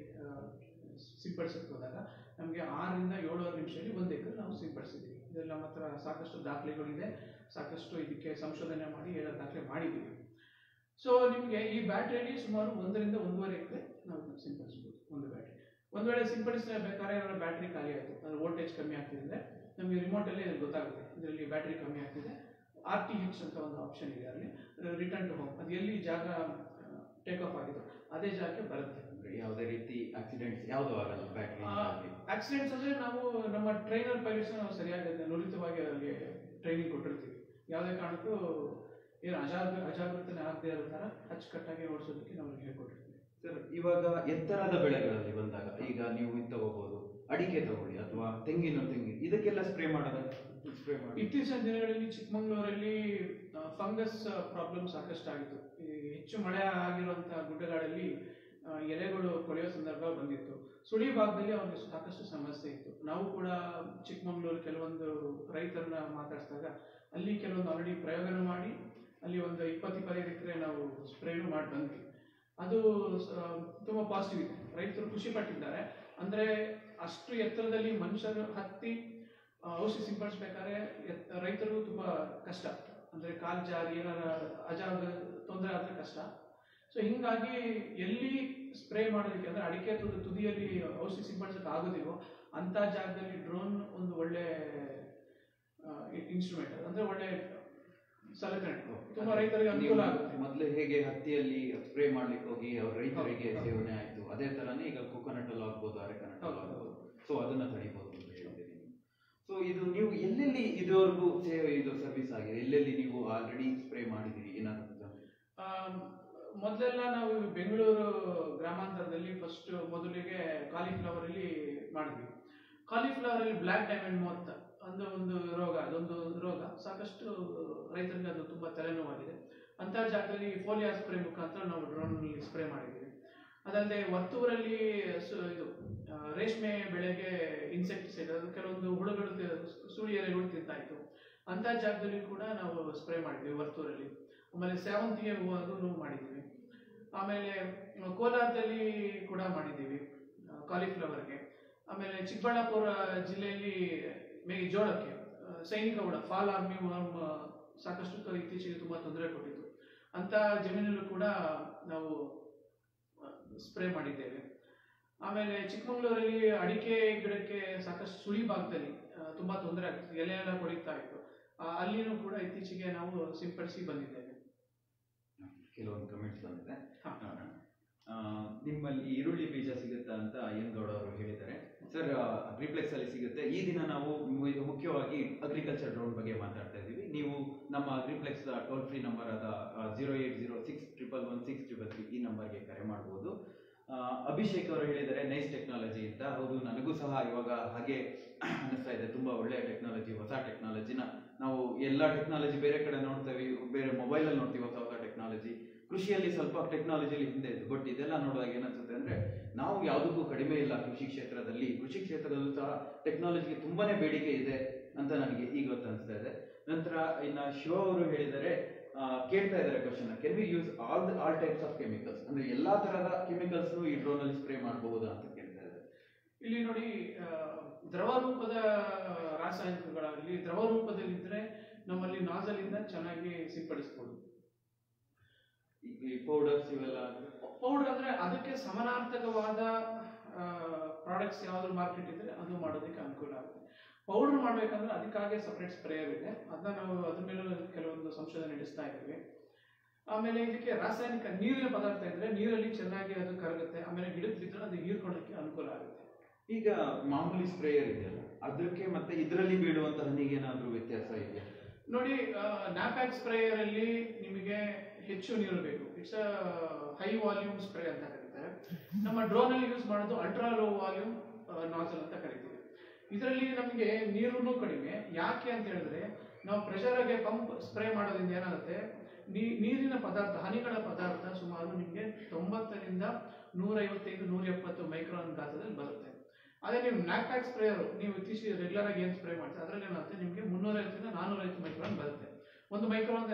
ಸಿಂಪಡಿಸಕ್ಕೆ ಹೋದಾಗ ನಮಗೆ 6ರಿಂದ 7.5 ನಿಮಿಷದಲ್ಲಿ 1 ಎಕರೆ ನಾವು ಸಿಂಪಡಿಸಿದ್ದೀವಿ. ಇದೆಲ್ಲ ನಮ್ಮ ಹತ್ರ ಸಾಕಷ್ಟು ದಾಖಲೆಗಳಿದೆ, ಸಾಕಷ್ಟು ಇದಕ್ಕೆ ಸಂಶೋಧನೆ ಮಾಡಿ ದಾಖಲೆ ಮಾಡಿದ್ದೀವಿ. ಸೊ ನಿಮಗೆ ಈ ಬ್ಯಾಟ್ರಿಯಲ್ಲಿ ಸುಮಾರು 1ರಿಂದ 1.5 ಎಕರೆ ನಾವು ಸಿಂಪಡಿಸ್ಬೋದು ಒಂದು ಬ್ಯಾಟ್ರಿ. ಒಂದು ವೇಳೆ ಸಿಂಪಡಿಸಬೇಕಾದ್ರೆ ಏನಾದ್ರು ಬ್ಯಾಟ್ರಿ ಖಾಲಿ ಆಯಿತು, ಅಂದರೆ ವೋಲ್ಟೇಜ್ ಕಮ್ಮಿ ಆಗ್ತಿದ್ರೆ ನಮಗೆ ರಿಮೋಟಲ್ಲಿ ಅದು ಗೊತ್ತಾಗುತ್ತೆ, ಇದರಲ್ಲಿ ಬ್ಯಾಟ್ರಿ ಕಮ್ಮಿ ಆಗ್ತಿದೆ. RTH ಅಂತ ಒಂದು ಆಪ್ಷನ್ ಇದೆ, ಅಲ್ಲಿ ರಿಟರ್ನ್ ಟು ಹೋಮ್, ಅದು ಎಲ್ಲಿ ಜಾಗ ಟೇಕ್ ಆಫ್ ಆಗಿತ್ತು ಅದೇ ಜಾಗಕ್ಕೆ ಬರುತ್ತೆ. ಯಾವುದೇ ರೀತಿ ಆಕ್ಸಿಡೆಂಟ್ಸ್ ಯಾವುದೂ ಆಗಲ್ಲ ಬ್ಯಾಟ್ರಿ. ಆಕ್ಸಿಡೆಂಟ್ಸ್ ಅಂದರೆ ನಾವು ನಮ್ಮ ಟ್ರೈನರ್ ಪೈಲಟ್ಸ್ ನಾವು ಸರಿಯಾಗಿ ನುರಿತವಾಗಿ ಅವರಿಗೆ ಟ್ರೈನಿಂಗ್ ಕೊಟ್ಟಿರ್ತೀವಿ. ಯಾವುದೇ ಕಾರಣಕ್ಕೂ ಏನು ಅಜಾಗೃತನೆ ಆಗದೆ ಇರೋ ಥರ ಅಚ್ಚುಕಟ್ಟಾಗಿ ಓಡಿಸೋದಕ್ಕೆ ನಾವು ಹೇಳ್ಕೊಟ್ಟಿರ್ತೀವಿ. ಸರ್, ಇವಾಗ ಎತ್ತರದ ಬೆಳೆಗಳಲ್ಲಿ ಬಂದಾಗ ಈಗ ನೀವು ಇದು ತಗೋಬಹುದು, ಅಡಿಕೆ ತಗೊಳ್ಳಿ ಅಥವಾ ತೆಂಗಿನ ಇದಕ್ಕೆಲ್ಲ ಸ್ಪ್ರೇ ಮಾಡೋದು. ಇತ್ತೀಚಿನ ದಿನಗಳಲ್ಲಿ ಚಿಕ್ಕಮಗಳೂರಲ್ಲಿ ಫಂಗಸ್ ಪ್ರಾಬ್ಲಮ್ ಸಾಕಷ್ಟು ಆಗಿತ್ತು. ಹೆಚ್ಚು ಮಳೆ ಆಗಿರುವಂಥ ಗುಡ್ಡಗಾಡಲ್ಲಿ ಎಲೆಗಳು ಕೊಳೆಯೋ ಸಂದರ್ಭ ಬಂದಿತ್ತು. ಸುಳಿ ಭಾಗದಲ್ಲಿ ಅವ್ರಿಗೆ ಸಾಕಷ್ಟು ಸಮಸ್ಯೆ ಇತ್ತು. ನಾವು ಕೂಡ ಚಿಕ್ಕಮಗಳೂರು ಕೆಲವೊಂದು ರೈತರನ್ನ ಮಾತಾಡಿಸಿದಾಗ ಅಲ್ಲಿ ಕೆಲವೊಂದು ಆಲ್ರೆಡಿ ಪ್ರಯೋಗನ ಮಾಡಿ ಅಲ್ಲಿ ಒಂದು 20-25 ಎಕರೆ ನಾವು ಸ್ಪ್ರೇನು ಮಾಡಿ ಬಂದ್ವಿ. ಅದು ತುಂಬ ಪಾಸಿಟಿವ್ ಇದೆ, ರೈತರು ಖುಷಿ ಪಟ್ಟಿದ್ದಾರೆ. ಅಂದರೆ ಅಷ್ಟು ಎತ್ತರದಲ್ಲಿ ಮನುಷ್ಯರು ಹತ್ತಿ ಔಷಧಿ ಸಿಂಪಡಿಸ್ಬೇಕಾದ್ರೆ ರೈತರು ತುಂಬ ಕಷ್ಟ, ಅಂದರೆ ಕಾಲು ಜಾರಿ ಏನಾರ ತೊಂದರೆ ಆದರೆ ಕಷ್ಟ. ಸೊ ಹೀಗಾಗಿ ಎಲ್ಲಿ ಸ್ಪ್ರೇ ಮಾಡೋದಕ್ಕೆ ಅಂದರೆ ಅಡಿಕೆ ತುದಿಯಲ್ಲಿ ಔಷಧಿ ಸಿಂಪಡಿಸೋಕೆ ಆಗೋದಿಲ್ವೋ ಅಂಥ ಜಾಗದಲ್ಲಿ ಡ್ರೋನ್ ಒಂದು ಒಳ್ಳೆ ಇನ್ಸ್ಟ್ರೂಮೆಂಟ್, ಅಂದರೆ ಒಳ್ಳೆ ಸಲಕರಣೆ, ತುಂಬ ರೈತರಿಗೆ ಅನುಕೂಲ ಆಗುತ್ತೆ. ಮೊದಲು ಹೇಗೆ ಹತ್ತಿಯಲ್ಲಿ ಸ್ಪ್ರೇ ಮಾಡ್ಲಿಕ್ಕೆ ಹೋಗಿ ಅವ್ರ ರೈತರಿಗೆ ಸೇವನೆ ಆಯಿತು, ಅದೇ ಥರನೇ ಈಗ ಕೋಕೋನಟ್ ಅಲ್ಲಿ ಆಗ್ಬೋದು, ಅರೆಕನಟ್ ಆಗ್ಬೋದು, ಸೊ ಅದನ್ನ ತಡಿಬಹುದು ಅಂತ ಹೇಳಿದ್ದೀರಿ. ಸೊ ಇದು ನೀವು ಎಲ್ಲೆಲ್ಲಿ ಇದುವರೆಗೂ ಇದು ಸರ್ವಿಸ್ ಆಗಿದೆ, ಎಲ್ಲೆಲ್ಲಿ ನೀವು ಆಲ್ರೆಡಿ ಸ್ಪ್ರೇ ಮಾಡಿದ್ದೀರಿ ಏನಾದ್ರು? ಮೊದಲೆಲ್ಲ ನಾವು ಬೆಂಗಳೂರು ಗ್ರಾಮಾಂತರದಲ್ಲಿ ಫಸ್ಟ್ ಮೊದಲಿಗೆ ಕಾಲಿಫ್ಲವರ್ ಅಲ್ಲಿ ಮಾಡಿದ್ವಿ. ಕಾಲಿಫ್ಲವರ್ ಅಲ್ಲಿ ಬ್ಲ್ಯಾಕ್ ಡೈಮಂಡ್ ಮೊತ್ತ ಒಂದು ರೋಗ, ಅದೊಂದು ರೋಗ ಸಾಕಷ್ಟು ರೈತರಿಗೆ ಅದು ತುಂಬಾ ತಲೆನೋವಾಗಿದೆ. ಅಂತ ಜಾಗದಲ್ಲಿ ಫೋಲಿಯಾ ಸ್ಪ್ರೇ ಮುಖಾಂತರ ನಾವು ಡ್ರೋನ್ ಸ್ಪ್ರೇ ಮಾಡಿದ್ದೀವಿ. ಅದಲ್ಲದೆ ವರ್ತೂರಲ್ಲಿ ಇದು ರೇಷ್ಮೆ ಬೆಳೆಗೆ ಇನ್ಸೆಕ್ಟಿಸೈಡ್, ಅದು ಕೆಲವೊಂದು ಹುಳುಗಳು ಸುಳಿ ಎಲೆಗಳು ತಿಂತಾ ಇತ್ತು, ಅಂತ ಜಾಗದಲ್ಲಿ ಕೂಡ ನಾವು ಸ್ಪ್ರೇ ಮಾಡಿದ್ವಿ ವರ್ತೂರಲ್ಲಿ. ಆಮೇಲೆ ಸೇವಂತಿಗೆ ಹೂವು ಅದನ್ನು ಮಾಡಿದ್ದೀವಿ. ಆಮೇಲೆ ಕೋಲಾರದಲ್ಲಿ ಕೂಡ ಮಾಡಿದ್ದೀವಿ ಕಾಲಿಫ್ಲವರ್ಗೆ. ಆಮೇಲೆ ಚಿಕ್ಕಬಳ್ಳಾಪುರ ಜಿಲ್ಲೆಯಲ್ಲಿ ಜೋಳಕ್ಕೆ ಸೈನಿಕ ಹುಳ ಫಾಲ್ ಆರ್ಮಿ ವರ್ಮ್ ಸಾಕಷ್ಟು ಇತ್ತೀಚೆಗೆ ತುಂಬಾ ತೊಂದರೆ ಕೊಟ್ಟಿತ್ತು, ಅಂತ ಜಮೀನಲ್ಲೂ ಕೂಡ ನಾವು ಸ್ಪ್ರೇ ಮಾಡಿದ್ದೇವೆ. ಆಮೇಲೆ ಚಿಕ್ಕಮಗಳೂರಲ್ಲಿ ಅಡಿಕೆ ಗಿಡಕ್ಕೆ ಸಾಕಷ್ಟು ಸುಳಿ ಭಾಗದಲ್ಲಿ ತುಂಬಾ ತೊಂದರೆ ಆಗ್ತಿತ್ತು, ಎಲೆ ಎಲ್ಲ ಕೊಳಿತಾ ಇತ್ತು, ಅಲ್ಲಿನೂ ಕೂಡ ಇತ್ತೀಚೆಗೆ ನಾವು ಸಿಂಪಡಿಸಿ ಬಂದಿದ್ದೇವೆ. ಕೆಲವೊಂದು ಕಮೆಂಟ್ಸ್ ಬಂದಿದೆ. ನಿಮ್ಮಲ್ಲಿ ಈರುಳ್ಳಿ ಬೀಜ ಸಿಗುತ್ತಾ ಅಂತ ಎನ್ ಗೌಡ ಅವರು ಹೇಳಿದ್ದಾರೆ. ಸರ್, ಅಗ್ರಿಪ್ಲೆಕ್ಸ್ ಅಲ್ಲಿ ಸಿಗುತ್ತೆ. ಈ ದಿನ ನಾವು ಮುಖ್ಯವಾಗಿ ಅಗ್ರಿಕಲ್ಚರ್ ಡ್ರೋನ್ ಬಗ್ಗೆ ಮಾತಾಡ್ತಾ ಇದ್ದೀವಿ. ನೀವು ನಮ್ಮ ಅಗ್ರಿಪ್ಲೆಕ್ಸ್ ಟೋಲ್ ಫ್ರೀ ನಂಬರ್ ಆದ 08061116333 ಈ ನಂಬರ್ಗೆ ಕರೆ ಮಾಡಬಹುದು. ಅಭಿಷೇಕ್ ಅವರು ಹೇಳಿದ್ದಾರೆ ನೈಸ್ ಟೆಕ್ನಾಲಜಿ ಅಂತ. ಹೌದು, ನನಗೂ ಸಹ ಇವಾಗ ಹಾಗೆ ಅನಿಸ್ತಾ ಇದೆ. ತುಂಬಾ ಒಳ್ಳೆಯ ಟೆಕ್ನಾಲಜಿ, ಹೊಸ ಟೆಕ್ನಾಲಜಿನ ನಾವು ಎಲ್ಲ ಟೆಕ್ನಾಲಜಿ ಬೇರೆ ಕಡೆ ನೋಡ್ತೇವೆ, ಬೇರೆ ಮೊಬೈಲ್ ಅಲ್ಲಿ ನೋಡ್ತೀವಿ ಹೊಸ ಹೊಸ ಟೆಕ್ನಾಲಜಿ. ಕೃಷಿಯಲ್ಲಿ ಸ್ವಲ್ಪ ಟೆಕ್ನಾಲಜಿಲಿ ಹಿಂದೆ ಇದೆ. ಬಟ್ ಇದೆಲ್ಲ ನೋಡುವಾಗ ಏನನ್ಸುತ್ತೆ ಅಂದ್ರೆ ನಾವು ಯಾವುದಕ್ಕೂ ಕಡಿಮೆ ಇಲ್ಲ ಕೃಷಿ ಕ್ಷೇತ್ರದಲ್ಲಿ. ಕೃಷಿ ಕ್ಷೇತ್ರದಲ್ಲೂ ಸಹ ಟೆಕ್ನಾಲಜಿಗೆ ತುಂಬಾನೇ ಬೇಡಿಕೆ ಇದೆ ಅಂತ ನನಗೆ ಈಗ ಅನಿಸ್ತಾ ಇದೆ. ನಂತರ ಇನ್ನ ಶಿವ ಅವರು ಹೇಳಿದರೆ ಕೇಳ್ತಾ ಇದ್ದಾರೆ question, can we use all types of chemicals, ಅಂದ್ರೆ ಎಲ್ಲಾ ತರಹದ ಕೆಮಿಕಲ್ಸ್ ಈ ಡ್ರೋನ್ ಅಲ್ಲಿ ಸ್ಪ್ರೇ ಮಾಡಬಹುದಾ ಅಂತ ಕೇಳ್ತಾ ಇದ್ದಾರೆ. ಇಲ್ಲಿ ನೋಡಿ, ದ್ರವ ರೂಪದ ರಾಸಾಯನಿಕಗಳಲ್ಲಿ ದ್ರವ ರೂಪದಲ್ಲಿದ್ರೆ ನಮ್ಮಲ್ಲಿ ನಾಜಲ್ ಇಂದ ಚೆನ್ನಾಗಿ ಸಿಂಪಡಿಸಬಹುದು. ಈ ಪೌಡರ್ಸ್ ಇವೆಲ್ಲ ಪೌಡರ್ ಅಂದ್ರೆ ಅದಕ್ಕೆ ಸಮಾನಾರ್ಥಕವಾದ ಪ್ರಾಡಕ್ಟ್ಸ್ ಯಾವ್ದು ಮಾರ್ಕೆಟ್ ಇದ್ರೆ ಅದು ಮಾಡೋದಕ್ಕೆ ಅನುಕೂಲ ಆಗುತ್ತೆ. ಪೌಡರ್ ಮಾಡ್ಬೇಕಂದ್ರೆ ಅದಕ್ಕಾಗಿ ಸಪರೇಟ್ ಸ್ಪ್ರೇಯರ್ ಇದೆ, ಅದನ್ನ ನಾವು ಅದ್ರ ಮೇಲೆ ಕೆಲವೊಂದು ಸಂಶೋಧನೆ ನಡೆಸ್ತಾ ಇದ್ದೀವಿ. ಆಮೇಲೆ ಇದಕ್ಕೆ ರಾಸಾಯನಿಕ ನೀರಿನ ಪದಾರ್ಥ ಇದ್ರೆ ನೀರಲ್ಲಿ ಚೆನ್ನಾಗಿ ಅದು ಕರಗುತ್ತೆ, ಆಮೇಲೆ ಗಿಡಕ್ಕೆ ಬಿದ್ದರೆ ಅದು ಹೀರ್ಕೊಳ್ಳೋಕೆ ಅನುಕೂಲ ಆಗುತ್ತೆ. ಈಗ ಮಾಮೂಲಿ ಸ್ಪ್ರೇಯರ್ ಇದೆಯಲ್ಲ, ಅದಕ್ಕೆ ಮತ್ತೆ ಇದರಲ್ಲಿ ಬೀಳುವಂತ ಹನಿಗೆ ಏನಾದ್ರೂ ವ್ಯತ್ಯಾಸ ಇದೆಯಾ? ನೋಡಿ, ನ್ಯಾಪ್ಯಾಕ್ ಸ್ಪ್ರೇಯರ್ ಅಲ್ಲಿ ನಿಮಗೆ ಹೆಚ್ಚು ನೀರು ಬೇಕು. ಇಟ್ಸ್ ಹೈ ವಾಲ್ಯೂಮ್ ಸ್ಪ್ರೇ ಅಂತ ಕರೀತಾರೆ. ನಮ್ಮ ಡ್ರೋನ್ ಅಲ್ಲಿ ಯೂಸ್ ಮಾಡೋದು ಅಲ್ಟ್ರಾ ಲೋ ವಾಲ್ಯೂಮ್ ನಾಸಲ್ ಅಂತ ಕರಿತೀವಿ. ಇದರಲ್ಲಿ ನಮಗೆ ನೀರು ಕಡಿಮೆ. ಯಾಕೆ ಅಂತ ಹೇಳಿದ್ರೆ ನಾವು ಪ್ರೆಷರ್ಗೆ ಪಂಪ್ ಸ್ಪ್ರೇ ಮಾಡೋದ್ರಿಂದ ಏನಾಗುತ್ತೆ, ನೀರಿನ ಪದಾರ್ಥ, ಹನಿಗಳ ಪದಾರ್ಥ ಸುಮಾರು ನಿಮಗೆ 90ರಿಂದ 150-170 ಮೈಕ್ರಾನ್ ಗಾತ್ರದಲ್ಲಿ ಬರುತ್ತೆ. ಅದೇ ನೀವು ನ್ಯಾಪ್ಯಾಕ್ ಸ್ಪ್ರೇಯರ್ ನೀವು ಇತ್ತೀಚೆಗೆ ರೆಗ್ಯುಲರ್ ಆಗಿ ಏನು ಸ್ಪ್ರೇ ಮಾಡ್ತೀವಿ ಅದರಲ್ಲಿ ಏನಾಗುತ್ತೆ, ನಿಮಗೆ 350ರಿಂದ 450 ಮೈಕ್ರಾನ್ ಬರುತ್ತೆ. ಒಂದು ಮೈಕ್ರಾನ್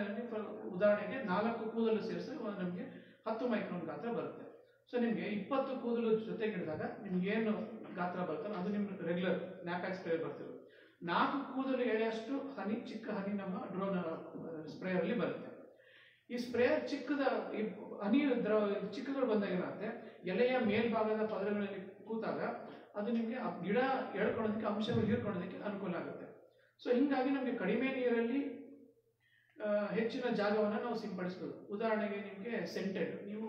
ಉದಾಹರಣೆಗೆ 4 ಕೂದಲು ಸೇರಿಸಿ ನಮಗೆ 10 ಮೈಕ್ರಾನ್ ಗಾತ್ರ ಬರುತ್ತೆ. ಸೊ ನಿಮಗೆ 20 ಕೂದಲು ಜೊತೆಗೆ ಹಿಡಿದಾಗ ನಿಮ್ಗೆ ಏನು ಗಾತ್ರ ಬರ್ತಲ್ಲ ಅದು ನಿಮ್ಗೆ ರೆಗ್ಯುಲರ್ ನ್ಯಾಪ್ಯಾಕ್ ಸ್ಪ್ರೇಯರ್ ಬರ್ತಿರೋದು. 4 ಕೂದಲು ಎಳೆಯಷ್ಟು ಹನಿ, ಚಿಕ್ಕ ಹನಿ ನಮ್ಮ ಡ್ರೋನ್ ಸ್ಪ್ರೇಯರ್ ಅಲ್ಲಿ ಬರುತ್ತೆ. ಈ ಸ್ಪ್ರೇಯರ್ ಚಿಕ್ಕದ ಹನಿ ಚಿಕ್ಕಗಳು ಬಂದಾಗ ಏನಾಗುತ್ತೆ, ಎಲೆಯ ಮೇಲ್ಭಾಗದ ಪದರಗಳಲ್ಲಿ ಕೂತಾಗ ಅದು ನಿಮಗೆ ಗಿಡ ಎಳ್ಕೊಳ್ಳೋದಕ್ಕೆ, ಅಂಶಗಳು ಹೀರ್ಕೊಳ್ಳೋದಕ್ಕೆ ಅನುಕೂಲ ಆಗುತ್ತೆ. ಸೊ ಹಿಂಗಾಗಿ ನಮಗೆ ಕಡಿಮೆ ನೀರಲ್ಲಿ ಹೆಚ್ಚಿನ ಜಾಗವನ್ನು ನಾವು ಸಿಂಪಡಿಸಬಹುದು. ಉದಾಹರಣೆಗೆ ನಿಮಗೆ ಸೆಂಟೆಡ್, ನೀವು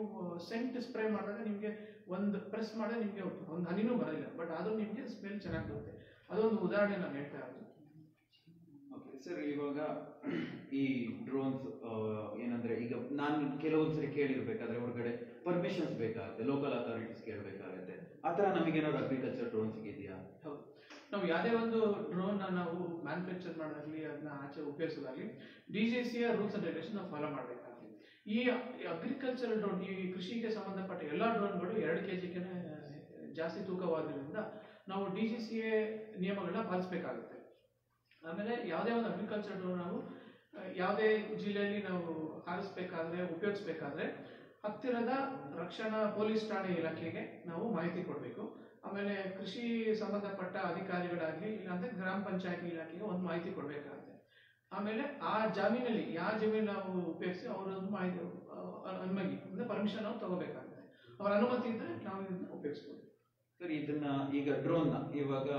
ಸೆಂಟ್ ಸ್ಪ್ರೇ ಮಾಡಿದಾಗ ನಿಮಗೆ ಒಂದು ಪ್ರೆಸ್ ಮಾಡಿದ್ರೆ ನಿಮಗೆ ಒಂದು ಹನಿನೂ ಬರೋದಿಲ್ಲ, ಬಟ್ ಅದು ನಿಮಗೆ ಸ್ಮೆಲ್ ಚೆನ್ನಾಗಿ ಬರುತ್ತೆ. ಅದೊಂದು ಉದಾಹರಣೆ ನಾನು ಹೇಳ್ತಾ ಇರೋದು. ಓಕೆ ಸರ್, ಇವಾಗ ಈ ಡ್ರೋನ್ಸ್ ಏನಂದ್ರೆ ಈಗ ನಾನು ಕೆಲವೊಂದ್ಸರಿ ಕೇಳಿರ್ಬೇಕಾದ್ರೆ ಹೊರಗಡೆ ಪರ್ಮಿಷನ್ಸ್ ಬೇಕಾಗುತ್ತೆ, ಲೋಕಲ್ ಅಥಾರಿಟೀಸ್ ಕೇಳಬೇಕಾಗುತ್ತೆ. ಆ ಥರ ನಮಗೇನಾದ್ರು ಅಗ್ರಿಕಲ್ಚರ್ ಡ್ರೋನ್ಸ್ ಇದೆಯಾ? ಹೌದು, ನಾವು ಯಾವುದೇ ಒಂದು ಡ್ರೋನ್ ನಾವು ಮ್ಯಾನುಫ್ಯಾಕ್ಚರ್ ಮಾಡೋದಾಗಲಿ ಅದನ್ನ ಆಚೆ ಉಪಯೋಗಿಸೋದಾಗಲಿ DGCA ರೂಲ್ಸ್ ಅಂಡ್ ರೆಗ್ಯುಲೇಷನ್ ನಾವು ಫಾಲೋ ಮಾಡಬೇಕಾಗುತ್ತೆ. ಈ ಅಗ್ರಿಕಲ್ಚರಲ್ ಡ್ರೋನ್, ಈ ಕೃಷಿಗೆ ಸಂಬಂಧಪಟ್ಟ ಎಲ್ಲ ಡ್ರೋನ್ಗಳು 2 kg ಜಾಸ್ತಿ ತೂಕವಾದ್ರಿಂದ ನಾವು DGCA ನಿಯಮಗಳನ್ನ ಪಾಲಿಸಬೇಕಾಗುತ್ತೆ. ಆಮೇಲೆ ಯಾವುದೇ ಒಂದು ಅಗ್ರಿಕಲ್ಚರ್ ಡ್ರೋನ್ ನಾವು ಯಾವುದೇ ಜಿಲ್ಲೆಯಲ್ಲಿ ನಾವು ಹಾರಿಸಬೇಕಾದ್ರೆ, ಉಪಯೋಗಿಸ್ಬೇಕಾದ್ರೆ ಹತ್ತಿರದ ರಕ್ಷಣಾ ಪೊಲೀಸ್ ಠಾಣೆ ಇಲಾಖೆಗೆ ನಾವು ಮಾಹಿತಿ ಕೊಡಬೇಕು. ಆಮೇಲೆ ಕೃಷಿ ಸಂಬಂಧಪಟ್ಟ ಅಧಿಕಾರಿಗಳಾಗಲಿ ಇಲ್ಲಾಂದ್ರೆ ಗ್ರಾಮ ಪಂಚಾಯತಿ ಇಲಾಖೆಗೆ ಒಂದು ಮಾಹಿತಿ ಕೊಡಬೇಕಾಗುತ್ತೆ. ಆಮೇಲೆ ಆ ಜಮೀನಲ್ಲಿ ಯಾವ ಜಮೀನು ನಾವು ಉಪಯೋಗಿಸಿ ಅವರೊಂದು ಮಾಹಿತಿ ಅನುಮತಿ ಅಂದ್ರೆ ಪರ್ಮಿಷನ್ ನಾವು ತಗೋಬೇಕಾಗುತ್ತೆ. ಅವರ ಅನುಮತಿ ಇದ್ರೆ ನಾವು ಇದನ್ನ ಉಪಯೋಗಿಸ್ಬೋದು. ಸರ್, ಇದನ್ನ ಈಗ ಡ್ರೋನ್ ಇವಾಗ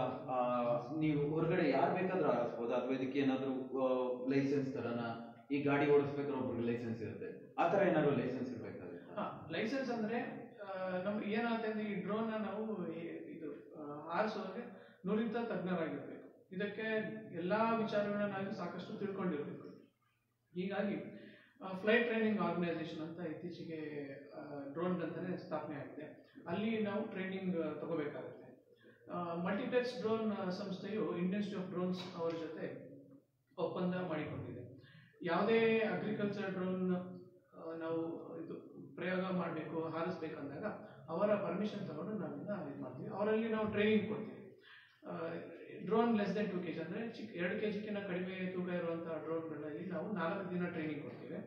ನೀವು ಹೊರಗಡೆ ಯಾರು ಬೇಕಾದ್ರೂ ಆರಿಸ್ಬೋದು ಅಥವಾ ಇದಕ್ಕೆ ಏನಾದ್ರು ಲೈಸೆನ್ಸ್ ತರನ? ಈ ಗಾಡಿ ಓಡಿಸ್ಬೇಕಾದ್ರೆ ಒಬ್ರಿಗೆ ಲೈಸೆನ್ಸ್ ಇರುತ್ತೆ, ಆ ತರ ಏನಾದ್ರು ಲೈಸೆನ್ಸ್ ಇರಬೇಕಾಗುತ್ತೆ? ಲೈಸೆನ್ಸ್ ಅಂದ್ರೆ ನಮ್ಗೆ ಏನಾಗುತ್ತೆ ಅಂದ್ರೆ ಈ ಡ್ರೋನ್ ನಾವು ಇದು ಆರಿಸುವಾಗ ನುರಿತ ತಜ್ಞರಾಗಿರ್ಬೇಕು. ಇದಕ್ಕೆ ಎಲ್ಲಾ ವಿಚಾರಗಳನ್ನ ನಾವು ಸಾಕಷ್ಟು ತಿಳ್ಕೊಂಡಿರ್ಬೇಕು. ಹೀಗಾಗಿ ಫ್ಲೈಟ್ ಟ್ರೈನಿಂಗ್ ಆರ್ಗನೈಸೇಷನ್ ಅಂತ ಇತ್ತೀಚೆಗೆ ಡ್ರೋನ್ ಅಂತಾನೆ ಸ್ಥಾಪನೆ ಆಗಿದೆ. ಅಲ್ಲಿ ನಾವು ಟ್ರೈನಿಂಗ್ ತಗೋಬೇಕಾಗುತ್ತೆ. ಮಲ್ಟಿಪ್ಲೆಕ್ಸ್ ಡ್ರೋನ್ ಸಂಸ್ಥೆಯು ಇಂಡಿಯನ್ ಇನ್ಸ್ಟಿಟ್ಯೂಟ್ ಆಫ್ ಡ್ರೋನ್ಸ್ ಅವರ ಜೊತೆ ಒಪ್ಪಂದ ಮಾಡಿಕೊಂಡಿದೆ. ಯಾವುದೇ ಅಗ್ರಿಕಲ್ಚರ್ ಡ್ರೋನ್ ನಾವು ಇದು ಪ್ರಯೋಗ ಮಾಡಬೇಕು, ಹಾರಿಸ್ಬೇಕಂದಾಗ ಅವರ ಪರ್ಮಿಷನ್ ತಗೊಂಡು ನಾವೆಲ್ಲ ಇದು ಮಾಡ್ತೀವಿ. ಅವರಲ್ಲಿ ನಾವು ಟ್ರೈನಿಂಗ್ ಕೊಡ್ತೀವಿ. ಡ್ರೋನ್ ಲೆಸ್ ದೆನ್ 2 kg ಅಂದರೆ 2 kgಕ್ಕಿಂತ ಕಡಿಮೆ ತೂಕ ಇರುವಂತಹ ಡ್ರೋನ್ಗಳಲ್ಲಿ ನಾವು 4 ದಿನ ಟ್ರೈನಿಂಗ್ ಕೊಡ್ತೀವಿ.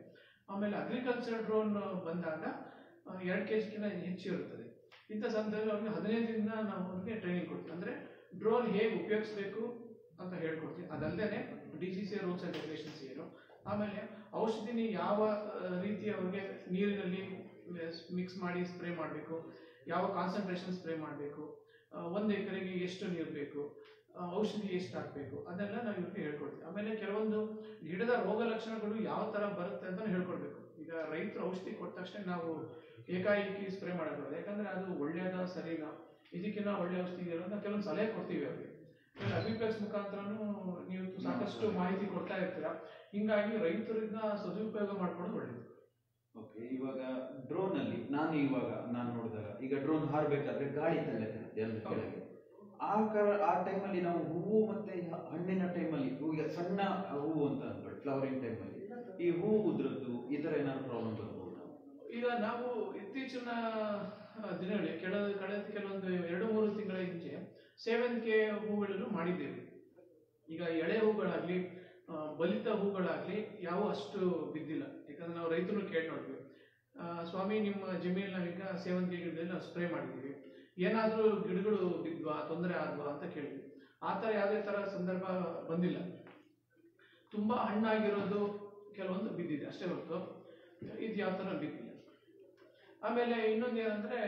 ಆಮೇಲೆ ಅಗ್ರಿಕಲ್ಚರ್ ಡ್ರೋನ್ ಬಂದಾಗ 2 kgಕ್ಕಿಂತ ಹೆಚ್ಚು ಇರುತ್ತದೆ. ಇಂಥ ಸಂದರ್ಭದಲ್ಲಿ ಅವ್ರಿಗೆ 15 ದಿನ ನಾವು ಅವ್ರಿಗೆ ಟ್ರೈನಿಂಗ್ ಕೊಡ್ತೀವಿ. ಅಂದರೆ ಡ್ರೋನ್ ಹೇಗೆ ಉಪಯೋಗಿಸ್ಬೇಕು ಅಂತ ಹೇಳ್ಕೊಡ್ತೀವಿ. ಅದಲ್ಲದೆ DGC ರೂಲ್ಸ್ ಆ್ಯಂಡ್ ರೆಗ್ಯುಲೇಷನ್ಸ್ ಏನು, ಆಮೇಲೆ ಔಷಧಿನಿ ಯಾವ ರೀತಿ ಅವ್ರಿಗೆ ನೀರಿನಲ್ಲಿ ಮಿಕ್ಸ್ ಮಾಡಿ ಸ್ಪ್ರೇ ಮಾಡಬೇಕು, ಯಾವ ಕಾನ್ಸಂಟ್ರೇಷನ್ ಸ್ಪ್ರೇ ಮಾಡಬೇಕು, 1 ಎಕರೆಗೆ ಎಷ್ಟು ನೀರು ಬೇಕು, ಔಷಧಿ ಎಷ್ಟು ಹಾಕಬೇಕು, ಅದೆಲ್ಲ ನಾವು ಇವ್ರಿಗೆ ಹೇಳ್ಕೊಡ್ತೀವಿ. ಆಮೇಲೆ ಕೆಲವೊಂದು ಗಿಡದ ರೋಗ ಲಕ್ಷಣಗಳು ಯಾವ ಥರ ಬರುತ್ತೆ ಅಂತ ಹೇಳ್ಕೊಡ್ಬೇಕು. ಈಗ ರೈತರು ಔಷಧಿ ಕೊಟ್ಟ ತಕ್ಷಣ ನಾವು ಏಕಾಏಕಿ ಸ್ಪ್ರೇ ಮಾಡಬಾರ್ದು. ಯಾಕಂದರೆ ಅದು ಒಳ್ಳೆಯದ ಸರಿನಾ, ಇದಕ್ಕಿಂತ ಒಳ್ಳೆ ಔಷಧಿ ಇದೆಯಲ್ಲ ಅಂತ ಕೆಲವೊಂದು ಸಲಹೆ ಕೊಡ್ತೀವಿ ಅವ್ರಿಗೆ. ಅಗ್ರಿಪ್ಲೆಕ್ಸ್ ಮುಖಾಂತರನೂ ನೀವು ಸಾಕಷ್ಟು ಮಾಹಿತಿ ಕೊಡ್ತಾ ಇರ್ತೀರಾ. ಹಿಂಗಾಗಿ ರೈತರಿಂದ ಸದುಪಯೋಗ ಮಾಡ್ಕೊಳ್ಳೋದು ಒಳ್ಳೆಯದು. ಓಕೆ, ಇವಾಗ ಡ್ರೋನ್ ಅಲ್ಲಿ ನಾನು ನೋಡಿದಾಗ ಈಗ ಡ್ರೋನ್ ಹಾರಬೇಕಾದ್ರೆ ಗಾಳಿ ತಳ್ಳುತ್ತೆ ಎಲ್ಲ ಕೆಳಗೆ. ಆ ಟೈಮಲ್ಲಿ ನಾವು ಹೂವು ಮತ್ತೆ ಹಣ್ಣಿನ ಟೈಮಲ್ಲಿ ಈಗ ಸಣ್ಣ ಹೂವು ಅಂತ ಅನ್ಕೊಳ್ಳಿ, ಫ್ಲವರಿಂಗ್ ಟೈಮಲ್ಲಿ ಈ ಹೂವು ಉದ್ರದ್ದು ಈ ಥರ ಏನಾದ್ರು ಪ್ರಾಬ್ಲಮ್ ಬರ್ಬೋದು? ಈಗ ನಾವು ಇತ್ತೀಚಿನ ದಿನಗಳಲ್ಲಿ ಕಳೆದ ಕೆಲವೊಂದು 2-3 ತಿಂಗಳ ಹಿಂಚೆ ಸೇವಂತಿಗೆ ಹೂಗಳನ್ನು ಮಾಡಿದ್ದೇವೆ. ಈಗ ಎಳೆ ಹೂಗಳಾಗ್ಲಿ ಬಲಿತ ಹೂಗಳಾಗ್ಲಿ ಯಾವ ಅಷ್ಟು ಬಿದ್ದಿಲ್ಲ. ಯಾಕಂದ್ರೆ ನಾವು ರೈತರು ಕೇಳಿ ನೋಡ್ತೀವಿ, ಸ್ವಾಮಿ ನಿಮ್ಮ ಜಮೀನಲ್ಲಿ ನಾವೀಗ ಸೇವಂತಿಗೆ ಗಿಡದಲ್ಲಿ ನಾವು ಸ್ಪ್ರೇ ಮಾಡಿದ್ದೀವಿ, ಏನಾದರೂ ಗಿಡಗಳು ಬಿದ್ವಾ, ತೊಂದರೆ ಆದ್ವಾ ಅಂತ ಕೇಳಿದ್ವಿ. ಆ ಥರ ಯಾವುದೇ ಥರ ಸಂದರ್ಭ ಬಂದಿಲ್ಲ. ತುಂಬಾ ಹಣ್ಣಾಗಿರೋದು ಕೆಲವೊಂದು ಬಿದ್ದಿದೆ ಅಷ್ಟೇ ಹೊರತು ಇದು ಯಾವ ಥರ ಬಿದ್ದಿಲ್ಲ. ಆಮೇಲೆ ಇನ್ನೊಂದು ಏನಂದ್ರೆ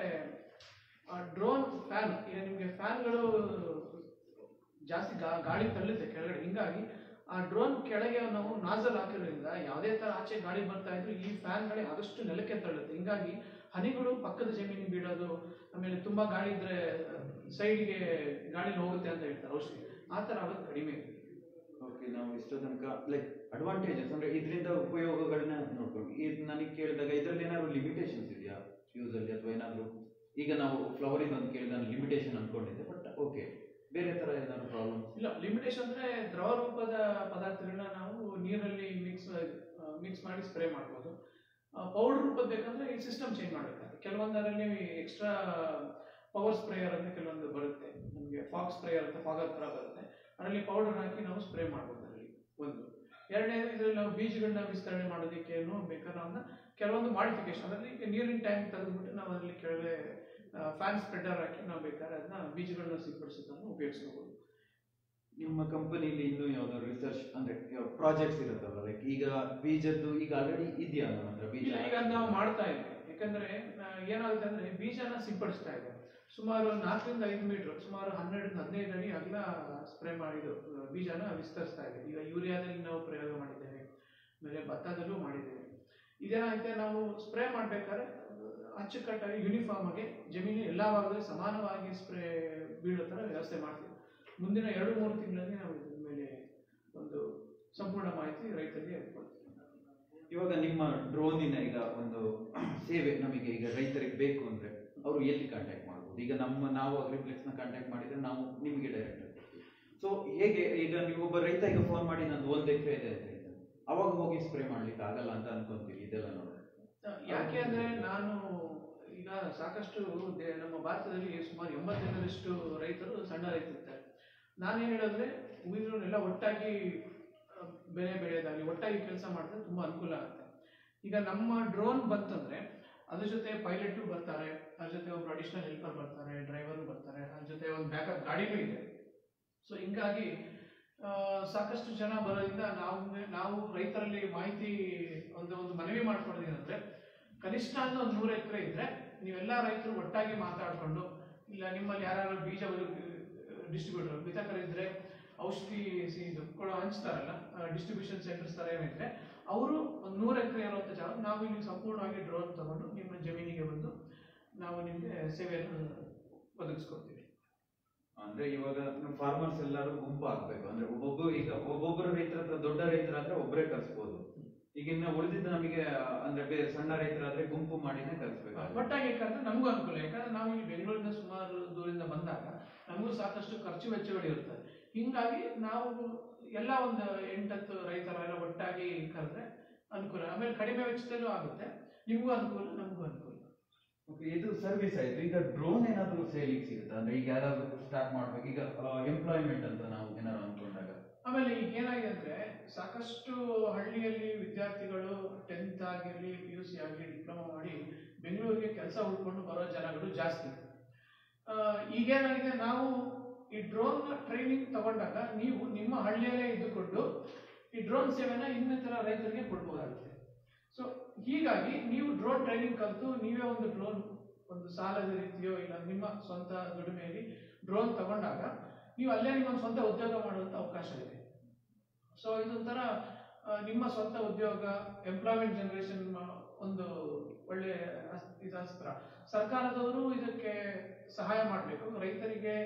ಡ್ರೋನ್ ಫ್ಯಾನ್, ಈಗ ನಿಮಗೆ ಫ್ಯಾನ್ಗಳು ಜಾಸ್ತಿ ಗಾಳಿ ತಳ್ಳುತ್ತೆ ಕೆಳಗಡೆ. ಹಿಂಗಾಗಿ ಆ ಡ್ರೋನ್ ಕೆಳಗೆ ನಾವು ನಾಜಲ್ ಹಾಕಿರೋದ್ರಿಂದ ಯಾವುದೇ ತರ ಆಚೆ ಗಾಳಿ ಬರ್ತಾ ಇದ್ರು ಈ ಫ್ಯಾನ್ಗಳೇ ಆದಷ್ಟು ನೆಲಕ್ಕೆ ತಳ್ಳುತ್ತೆ. ಹಿಂಗಾಗಿ ಹನಿಗಳು ಪಕ್ಕದ ಜಮೀನಿಗೆ ಬೀಳೋದು, ಆಮೇಲೆ ತುಂಬಾ ಗಾಳಿ ಇದ್ರೆ ಸೈಡ್ಗೆ ಗಾಳಿ ಹೋಗುತ್ತೆ ಅಂತ ಹೇಳ್ತಾರೆ ಔಷಧಿ, ಆ ಥರ ಆಗೋದು ಕಡಿಮೆ ಇದೆ. ಓಕೆ, ನಾವು ಇಷ್ಟೋ ತನಕ ಲೈಕ್ ಅಡ್ವಾಂಟೇಜಸ್ ಅಂದ್ರೆ ಇದರಿಂದ ಉಪಯೋಗಗಳನ್ನ ನೋಡ್ಕೊಂಡು ಇದು ನನಗೆ ಕೇಳಿದಾಗ ಇದರಲ್ಲಿ ಏನಾದ್ರು ಲಿಮಿಟೇಷನ್ಸ್ ಇದೆಯಾ ಯೂಸಲ್ಲಿ, ಅಥವಾ ಏನಾದರೂ ಈಗ ನಾವು ಫ್ಲವರಿಂದ ಒಂದು ಕೇಳಿದ ಲಿಮಿಟೇಷನ್ ಅನ್ಕೊಂಡಿದ್ದೆ, ಬಟ್ ಓಕೆ ಬೇರೆ ಥರ ಏನಾದ್ರು ಪ್ರಾಬ್ಲಮ್ ಇಲ್ಲ. ಲಿಮಿಟೇಷನ್ ಅಂದ್ರೆ ದ್ರವ ರೂಪದ ಪದಾರ್ಥಗಳನ್ನ ನಾವು ನೀರಲ್ಲಿ ಮಿಕ್ಸ್ ಮಾಡಿ ಸ್ಪ್ರೇ ಮಾಡ್ಬೋದು. ಪೌಡರ್ ರೂಪದ ಬೇಕಂದ್ರೆ ಈ ಸಿಸ್ಟಮ್ ಚೇಂಜ್ ಮಾಡಬೇಕಾಗುತ್ತೆ. ಕೆಲವೊಂದರಲ್ಲಿ ಎಕ್ಸ್ಟ್ರಾ ಪವರ್ ಸ್ಪ್ರೇಯರ್ ಅಂತ ಕೆಲವೊಂದು ಬರುತ್ತೆ, ನಮಗೆ ಫಾಗ್ ಸ್ಪ್ರೇಯರ್ ಅಂತ ಫಾಗರ್ ಥರ ಬರುತ್ತೆ, ಅದರಲ್ಲಿ ಪೌಡರ್ ಹಾಕಿ ನಾವು ಸ್ಪ್ರೇ ಮಾಡ್ಬೋದು. ಅದರಲ್ಲಿ ಒಂದು. ಎರಡನೇದು ಇದರಲ್ಲಿ ನಾವು ಬೀಜಗಳನ್ನ ವಿಸ್ತರಣೆ ಮಾಡೋದಕ್ಕೆ ಬೇಕಾದ್ರೆ ಅವನ್ನ ಕೆಲವೊಂದು ಮಾಡಿಫಿಕೇಶನ್, ಅದರಲ್ಲಿ ನೀರಿನ ಟ್ಯಾಂಕ್ ತೆಗೆದುಬಿಟ್ಟು ನಾವು ಅದರಲ್ಲಿ ಕೆಳಗೆ ಫ್ಯಾನ್ ಸ್ಪ್ರೆಡರ್ ಹಾಕಿ ನಾವು ಬೇಕಾದ್ರೆ ಅದನ್ನ ಬೀಜಗಳನ್ನ ಸಿಂಪಡಿಸೋದನ್ನು ಉಪಯೋಗಿಸ್ಕೋಬಹುದು. ನಿಮ್ಮ ಕಂಪನಿಲಿ ಇನ್ನೂ ಯಾವ್ದಾದ್ರು ರಿಸರ್ಚ್ ಅಂದ್ರೆ ಪ್ರಾಜೆಕ್ಟ್ಸ್ ಇರುತ್ತಲ್ಲ, ಲೈಕ್ ಈಗ ಬೀಜದ್ದು ಈಗ ಆಲ್ರೆಡಿ ಇದೆಯಾ ನಮ್ಮ ಹತ್ರ ಬೀಜ? ಈಗ ನಾವು ಮಾಡ್ತಾ ಇದ್ದೀವಿ. ಯಾಕಂದ್ರೆ ಏನಾಗುತ್ತೆ ಅಂದ್ರೆ ಬೀಜನ ಸಿಂಪಡಿಸ್ತಾ ಇದೆ. ಸುಮಾರು 4 ರಿಂದ 5 ಮೀಟರ್, ಸುಮಾರು 12 ರಿಂದ 15 ಅಡಿ ಅಗಲ ಸ್ಪ್ರೇ ಮಾಡಿದ್ದು ಬೀಜನ ವಿಸ್ತರಿಸ್ತಾ ಇದೆ. ಈಗ ಯೂರಿಯಾದಲ್ಲಿ ನಾವು ಪ್ರಯೋಗ ಮಾಡಿದ್ದೇವೆ, ಆಮೇಲೆ ಭತ್ತದಲ್ಲೂ ಮಾಡಿದ್ದೇವೆ. ಇದೇನಾಗುತ್ತೆ, ನಾವು ಸ್ಪ್ರೇ ಮಾಡ್ಬೇಕಾದ್ರೆ ಅಚ್ಚುಕಟ್ಟಾಗಿ ಯೂನಿಫಾರ್ಮ್ ಆಗಿ ಜಮೀನು ಎಲ್ಲ ಭಾಗದಲ್ಲಿ ಸಮಾನವಾಗಿ ಸ್ಪ್ರೇ ಬೀಳೋ ಥರ ವ್ಯವಸ್ಥೆ ಮಾಡ್ತೀವಿ. ಮುಂದಿನ 2-3 ತಿಂಗಳಲ್ಲಿ ನಾವು ಇದ್ರ ಮೇಲೆ ಒಂದು ಸಂಪೂರ್ಣ ಮಾಹಿತಿ ರೈತರಿಗೆ ಕೊಡ್ತೀವಿ. ಇವಾಗ ನಿಮ್ಮ ಡ್ರೋನಿನ ಈಗ ಒಂದು ಸೇವೆ ನಮಗೆ ಈಗ ರೈತರಿಗೆ ಬೇಕು ಅಂದ್ರೆ ಅವರು ಎಲ್ಲಿ ಕಾಂಟ್ಯಾಕ್ಟ್ ಮಾಡ್ಬೋದು? ಈಗ ನಾವು ಅಗ್ರಿಪ್ಲೆಕ್ಸ್ನ ಕಾಂಟ್ಯಾಕ್ಟ್ ಮಾಡಿದ್ರೆ ನಾವು ನಿಮಗೆ ಡೈರೆಕ್ಟ್ ಕೊಡ್ತೀವಿ. ಸೊ ಹೇಗೆ ಈಗ ನೀವು ಒಬ್ಬ ರೈತ ಈಗ ಫೋನ್ ಮಾಡಿ ನಂದು 1 ಎಕರೆ ಇದೆ ಅಂತ ಹೇಳ್ತಾರೆ, ಅವಾಗ ಹೋಗಿ ಸ್ಪ್ರೇ ಮಾಡ್ಲಿಕ್ಕೆ ಆಗಲ್ಲ ಅಂತ ಅನ್ಕೊಂತೀವಿ. ಇದೆಲ್ಲ ನೋಡಿ ಯಾಕೆ ಅಂದ್ರೆ ನಾನು ಈಗ ಸಾಕಷ್ಟು ನಮ್ಮ ಭಾರತದಲ್ಲಿ ಸುಮಾರು 80% ರೈತರು ಸಣ್ಣ ರೈತರಿರ್ತಾರೆ. ನಾನೇನು ಹೇಳಿದ್ರೆ ಉಳಿದ್ರನ್ನೆಲ್ಲ ಒಟ್ಟಾಗಿ ಬೆಳೆಯೋದಾಗಲಿ ಒಟ್ಟಾಗಿ ಕೆಲಸ ಮಾಡಿದ್ರೆ ತುಂಬಾ ಅನುಕೂಲ ಆಗುತ್ತೆ. ಈಗ ನಮ್ಮ ಡ್ರೋನ್ ಬಂತಂದ್ರೆ ಅದ್ರ ಜೊತೆ ಪೈಲಟ್ ಬರ್ತಾರೆ, ಅದ್ರ ಜೊತೆ ಒಬ್ರು ಅಡಿಷನಲ್ ಹೆಲ್ಪರ್ ಬರ್ತಾರೆ, ಡ್ರೈವರ್ ಬರ್ತಾರೆ, ಅದ್ರ ಜೊತೆ ಒಂದು ಬ್ಯಾಕಪ್ ಗಾಡಿನೂ ಇದೆ. ಸೊ ಹಿಂಗಾಗಿ ಸಾಕಷ್ಟು ಜನ ಬರೋದ್ರಿಂದ ನಾವು ರೈತರಲ್ಲಿ ಮಾಹಿತಿ ಒಂದು ಮನವಿ ಮಾಡ್ಕೊಡೋದೇನಂದ್ರೆ, ಕನಿಷ್ಠ ಅಂದ್ರೆ ಒಂದು 100 ಎಕರೆ ಇದ್ರೆ ನೀವೆಲ್ಲ ರೈತರು ಒಟ್ಟಾಗಿ ಮಾತಾಡ್ಕೊಂಡು, ಇಲ್ಲ ನಿಮ್ಮಲ್ಲಿ ಯಾರು ಬೀಜ ಡಿಸ್ಟ್ರಿಬ್ಯೂಟರ್ ಬಿತ್ತಕರಿದ್ರೆ ಔಷಧಿ ಇದು ಹಂಚ್ತಾರಲ್ಲ ಡಿಸ್ಟ್ರಿಬ್ಯೂಷನ್ ಸೆಂಟರ್ಸ್ ತರ ಏನಿದ್ರೆ ಅವರು ಒಂದು 100 ಎಕರೆ ಇರುವಂತ ಜಾಗ ನಾವು ಇಲ್ಲಿ ಸಂಪೂರ್ಣವಾಗಿ ಡ್ರೋನ್ ತಗೊಂಡು ನಿಮ್ಮ ಜಮೀನಿಗೆ ಬಂದು ನಾವು ನಿಮಗೆ ಸೇವೆಯನ್ನು ಒದಗಿಸ್ಕೊಡ್ತೀವಿ. ಅಂದ್ರೆ ಇವಾಗ ಫಾರ್ಮರ್ಸ್ ಎಲ್ಲರೂ ಗುಂಪು ಆಗ್ಬೇಕು, ಅಂದ್ರೆ ಒಬ್ಬೊಬ್ಬರು ರೈತರ ಹತ್ರ, ದೊಡ್ಡ ರೈತರಾದ್ರೆ ಒಬ್ಬರೇ ಕರ್ಸ್ಬೋದು. ಈಗ ಇನ್ನು ಉಳಿದಿದ್ದು ನಮಗೆ ಅಂದ್ರೆ ಬೇರೆ ಸಣ್ಣ ರೈತರಾದ್ರೆ ಗುಂಪು ಮಾಡಿನೇ ಕರ್ಸ್ಬೇಕು. ಒಟ್ಟಾಗಿ ಕರೆದ್ರೆ ನಮಗೂ ಅನುಕೂಲ. ಯಾಕಂದ್ರೆ ನಾವು ಇಲ್ಲಿ ಬೆಂಗಳೂರಿನ ಸುಮಾರು ದೂರದಿಂದ ಬಂದಾಗ ನಮಗೂ ಸಾಕಷ್ಟು ಖರ್ಚು ವೆಚ್ಚಗಳು ಇರ್ತದೆ. ಹಿಂಗಾಗಿ ನಾವು ಎಲ್ಲ ಒಂದು 8-10 ರೈತರೆಲ್ಲ ಒಟ್ಟಾಗಿ ಕರೆದ್ರೆ ಅನುಕೂಲ. ಆಮೇಲೆ ಕಡಿಮೆ ವೆಚ್ಚದಲ್ಲೂ ಆಗುತ್ತೆ, ನಿಮಗೂ ಅನುಕೂಲ, ನಮಗೂ ಅನುಕೂಲ. ಇದು ಸರ್ವಿಸ್ ಆಯ್ತು. ಈಗ ಡ್ರೋನ್ ಏನಾದ್ರು ಸೇಲಿಂಗ್ ಸಿಗುತ್ತೆ ಅಂದ್ರೆ ಈಗ ಯಾರಾದ್ರೂ ಸ್ಟಾರ್ಟ್ ಮಾಡ್ಬೇಕು, ಈಗ ಎಂಪ್ಲಾಯ್ಮೆಂಟ್ ಅಂತ ನಾವು ಏನಾದ್ರು ಅನ್ಕೊಂಡಾಗ. ಆಮೇಲೆ ಈಗ ಏನಾಗಿದೆ ಅಂದ್ರೆ ಸಾಕಷ್ಟು ಹಳ್ಳಿಯಲ್ಲಿ ವಿದ್ಯಾರ್ಥಿಗಳು 10th ಆಗಿರ್ಲಿ, PUC ಆಗಲಿ, ಡಿಪ್ಲೊಮಾ ಮಾಡಿ ಬೆಂಗಳೂರಿಗೆ ಕೆಲಸ ಹುಡ್ಕೊಂಡು ಬರೋ ಜನಗಳು ಜಾಸ್ತಿ. ಈಗೇನಾಗಿದೆ, ನಾವು ಈ ಡ್ರೋನ್ ಟ್ರೈನಿಂಗ್ ತಗೊಂಡಾಗ ನೀವು ನಿಮ್ಮ ಹಳ್ಳಿಯಲ್ಲೇ ಇದ್ದುಕೊಂಡು ಈ ಡ್ರೋನ್ ಸೇವೆನ ಇನ್ನಿತರ ರೈತರಿಗೆ ಕೊಡ್ಬೋದಾಗುತ್ತೆ. ಸೊ ಹೀಗಾಗಿ ನೀವು ಡ್ರೋನ್ ಟ್ರೈನಿಂಗ್ ಕಲಿತು ನೀವೇ ಒಂದು ಡ್ರೋನ್ ಒಂದು ಸಾಲದ ರೀತಿಯೋ ಇಲ್ಲ ನಿಮ್ಮ ಸ್ವಂತ ದುಡಿಮೆಯಲ್ಲಿ ಡ್ರೋನ್ ತಗೊಂಡಾಗ ನೀವು ಅಲ್ಲೇ ನಿಮ್ಮ ಸ್ವಂತ ಉದ್ಯೋಗ ಮಾಡುವಂತ ಅವಕಾಶ ಇದೆ. ಸೊ ಇದೊಂಥರ ನಿಮ್ಮ ಸ್ವಂತ ಉದ್ಯೋಗ, ಎಂಪ್ಲಾಯ್ಮೆಂಟ್ ಜನರೇಷನ್ ಒಂದು ಒಳ್ಳೆ ಅಸ್ತ್ರ. ಸರ್ಕಾರದವರು ಇದಕ್ಕೆ ಸಹಾಯ ಮಾಡಬೇಕು. ರೈತರಿಗೆ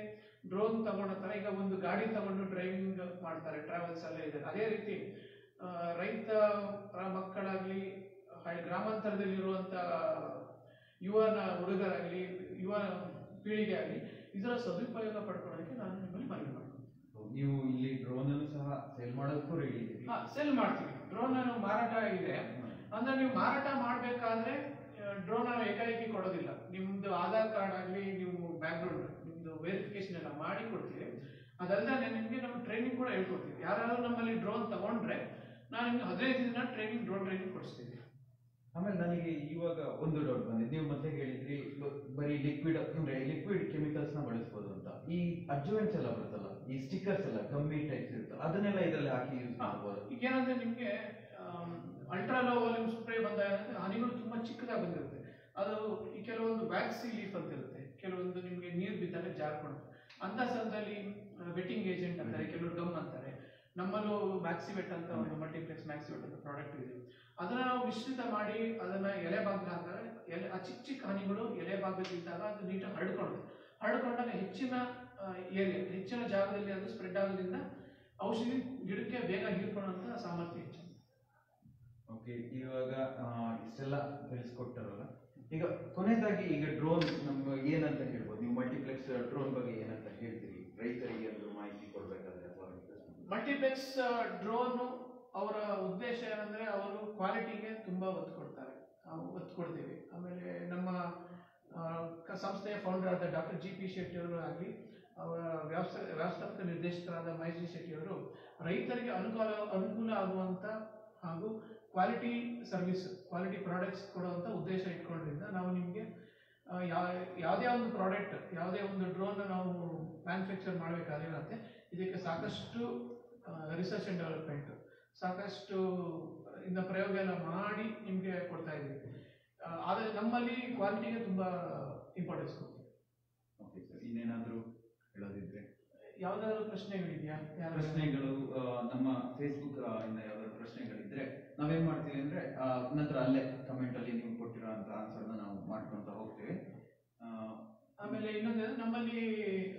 ಡ್ರೋನ್ ತಗೊಂಡಂತಾರೆ, ಈಗ ಒಂದು ಗಾಡಿ ತಗೊಂಡು ಡ್ರೈವಿಂಗ್ ಮಾಡ್ತಾರೆ, ಟ್ರಾವೆಲ್ಸ್ ಅಲ್ಲೇ ಇದೆ. ಅದೇ ರೀತಿ ರೈತ ಮಕ್ಕಳಾಗ್ಲಿ, ಗ್ರಾಮಾಂತರದಲ್ಲಿರುವಂತ ಹುಡುಗರಾಗ್ಲಿ, ಯುವ ಪೀಳಿಗೆ ಆಗಲಿ ಇದರ ಸದುಪಯೋಗ ಪಡ್ಕೊಳ್ಳೋದಕ್ಕೆ ನಾನು ನಿಮ್ಮಲ್ಲಿ ಮನವಿ ಮಾಡ್ತೀನಿ. ನೀವು ಇಲ್ಲಿ ಡ್ರೋನ್ ಅನ್ನು ಸಹ ಸೇಲ್ ಮಾಡೋದಕ್ಕೂ ರೆಡಿ ಇದ್ದೀವಿ? ಸೇಲ್ ಮಾಡ್ತೀವಿ. ಡ್ರೋನ್ ಮಾರಾಟ ಇದೆ. ಅಂದ್ರೆ ನೀವು ಮಾರಾಟ ಮಾಡ್ಬೇಕಾದ್ರೆ ಡ್ರೋನ್ ಏಕಾಏಕಿ ಕೊಡೋದಿಲ್ಲ. ನಿಮ್ದು ಆಧಾರ್ ಕಾರ್ಡ್ ಆಗಲಿ, ನೀವು ಬ್ಯಾಕ್ಗ್ರೌಂಡ್ ನಿಮ್ದು ವೆರಿಫಿಕೇಶನ್ ಎಲ್ಲ ಮಾಡಿ ಕೊಡ್ತೀವಿ. ಅದಲ್ಲದೆ ನಿಮಗೆ ನಾವು ಟ್ರೈನಿಂಗ್ ಕೂಡ ಹೇಳ್ಕೊಡ್ತೀವಿ. ಯಾರಾದ್ರೂ ನಮ್ಮಲ್ಲಿ ಡ್ರೋನ್ ತಗೊಂಡ್ರೆ ನಾನು ನಿಮ್ಗೆ 15 ದಿನ ಡ್ರೋನ್ ಟ್ರೈನಿಂಗ್ ಕೊಡಿಸ್ತೀವಿ. ಆಮೇಲೆ ನನಗೆ ಇವಾಗ ಒಂದು ಡೌಟ್ ಬಂದಿದೆ. ನೀವು ಮತ್ತೆ ಹೇಳಿದ್ರಿ ಬರೀ ಲಿಕ್ವಿಡ್ ಕೆಮಿಕಲ್ಸ್ ನ ಬಳಸಬಹುದು ಅಂತ. ಈ ಅಡ್ಜುವೆಂಟ್ಸ್ ಎಲ್ಲ ಬರುತ್ತಲ್ಲ, ಈ ಸ್ಟಿಕ್ಕರ್ಸ್ ಎಲ್ಲ ಕಮ್ಮಿ ಟೈಪ್ಸ್ ಇರುತ್ತೆ, ಅದನ್ನೆಲ್ಲ ಇದರಲ್ಲಿ ಹಾಕಿ ಯೂಸ್ ಮಾಡಬಹುದು. ಈಗ ಏನಂದ್ರೆ ನಿಮ್ಗೆ ಅಲ್ಟ್ರಾ ಲೋ ವಾಲ್ಯೂಮ್ ಸ್ಪ್ರೇ ಬಂದಾಗ ಹನಿಗಳು ತುಂಬಾ ಚಿಕ್ಕದಾಗಿ ಬಂದಿರುತ್ತೆ. ಅದು ಕೆಲವೊಂದು ವ್ಯಾಕ್ಸಿ ಲೀಫ್ ಅಂತ ಇರುತ್ತೆ, ಕೆಲವೊಂದು ನಿಮ್ಗೆ ನೀರು ಬಿದ್ದಾಗ ಜಾರ್ಕೊಂಡು ಅಂತ ಸಂದರ್ಭದಲ್ಲಿ ವೆಟ್ಟಿಂಗ್ ಏಜೆಂಟ್ ಅಂತಾರೆ, ಕೆಲವರು ಗಮ್ ಅಂತಾರೆ. ನಮ್ಮಲ್ಲೂ ಮ್ಯಾಕ್ಸಿವೆಟ್ ಅಂತ ಒಂದು ಮಲ್ಟಿಪ್ಲೆಕ್ಸ್ ಮ್ಯಾಕ್ಸಿವೆಟ್ ಅಂತ ಪ್ರಾಡಕ್ಟ್ ಇದೆ. ಅದನ್ನ ನಾವು ಮಿಶ್ರಿತ ಮಾಡಿ ಅದನ್ನ ಎಲೆ ಭಾಗದಲ್ಲಿ ಹಾಕಿದ್ರೆ ಆ ಚಿಕ್ಕ ಚಿಕ್ಕ ಹನಿಗಳು ಎಲೆ ಭಾಗದಲ್ಲಿದ್ದಾಗ ಅದು ನೀಟಾಗಿ ಹರಡ್ಕೊಂಡಾಗ ಹೆಚ್ಚಿನ ಹೆಚ್ಚಿನ ಜಾಗದಲ್ಲಿ ಅದು ಸ್ಪ್ರೆಡ್ ಆಗೋದ್ರಿಂದ ಔಷಧಿ ಗಿಡಕ್ಕೆ ಬೇಗ ಹೀರ್ಕೊಳ್ಳುವಂತ ಸಾಮರ್ಥ್ಯ ಹೆಚ್ಚು. ಓಕೆ, ಇವಾಗ ಇಷ್ಟೆಲ್ಲ ತಿಳಿಸ್ಕೊಟ್ಟಾರಲ್ಲ, ಈಗ ಕೊನೆಯದಾಗಿ ಈಗ ಡ್ರೋನ್ ನಮ್ಗೆ ಏನಂತ ಹೇಳ್ಬೋದು? ನೀವು ಮಲ್ಟಿಪ್ಲೆಕ್ಸ್ ಡ್ರೋನ್ ಬಗ್ಗೆ ಏನಂತ ಹೇಳ್ತೀರಿ ರೈತರಿಗೆ ಒಂದು ಮಾಹಿತಿ ಕೊಡ್ಬೇಕಾದ್ರೆ? ಮಲ್ಟಿಪ್ಲೆಕ್ಸ್ ಡ್ರೋನ್ ಅವರ ಉದ್ದೇಶ ಏನಂದ್ರೆ ಅವರು ಕ್ವಾಲಿಟಿಗೆ ತುಂಬಾ ಒತ್ತು ಕೊಡ್ತೀವಿ. ಆಮೇಲೆ ನಮ್ಮ ಸಂಸ್ಥೆಯ ಫೌಂಡರ್ ಆದ ಡಾಕ್ಟರ್ GP ಶೆಟ್ಟಿ ಅವರು ಆಗಲಿ, ಅವರ ವ್ಯವಸ್ಥಾಪಕ ನಿರ್ದೇಶಕರಾದ ಮಹೇಶ್ ಶೆಟ್ಟಿ ಅವರು ರೈತರಿಗೆ ಅನುಕೂಲ ಆಗುವಂತ ಹಾಗೂ ಕ್ವಾಲಿಟಿ ಸರ್ವಿಸ್, ಕ್ವಾಲಿಟಿ ಪ್ರಾಡಕ್ಟ್ಸ್ ಕೊಡುವಂತ ಉದ್ದೇಶ ಇಟ್ಕೊಂಡ್ರಿಂದ ನಾವು ನಿಮಗೆ ಯಾವುದೇ ಒಂದು ಪ್ರಾಡಕ್ಟ್, ಯಾವುದೇ ಒಂದು ಡ್ರೋನ್ ನಾವು ಮ್ಯಾನುಫ್ಯಾಕ್ಚರ್ ಮಾಡಬೇಕಾದ್ರೆ ಇದಕ್ಕೆ ಸಾಕಷ್ಟು ರಿಸರ್ಚ್ ಅಂಡ್ ಡೆವಲಪ್ಮೆಂಟ್, ಸಾಕಷ್ಟು ಪ್ರಯೋಗ ಎಲ್ಲ ಮಾಡಿ ನಿಮಗೆ ಕೊಡ್ತಾ ಇದ್ದೀವಿ. ಆದರೆ ನಮ್ಮಲ್ಲಿ ಕ್ವಾಲಿಟಿಗೆ ತುಂಬಾ ಇಂಪಾರ್ಟೆನ್ಸ್ ಕೊಡ್ತೀವಿ. ಓಕೆ ಸರ್, ಇನ್ನೇನಾದರೂ ಹೇಳೋದಿದ್ರೆ? ಯಾವ್ದಾದ್ರು ಪ್ರಶ್ನೆಗಳಿದೆಯಾ? ಪ್ರಶ್ನೆಗಳು ನಮ್ಮ ಫೇಸ್ಬುಕ್ ಇಂದ ಯಾವ್ದಾದ್ರು ಪ್ರಶ್ನೆಗಳಿದ್ರೆ ನಾವೇನ್ ಮಾಡ್ತೀವಿ ಅಂದ್ರೆ ನಂತರ ಅಲ್ಲೇ ಕಮೆಂಟ್ ಅಲ್ಲಿ ನೀವು ಕೊಟ್ಟಿರೋ ಅಂತ ಆನ್ಸರ್ನ ನಾವು ಮಾಡ್ಕೊಂತ ಹೋಗ್ತೀವಿ. ಆಮೇಲೆ ಇನ್ನೊಂದು ನಮ್ಮಲ್ಲಿ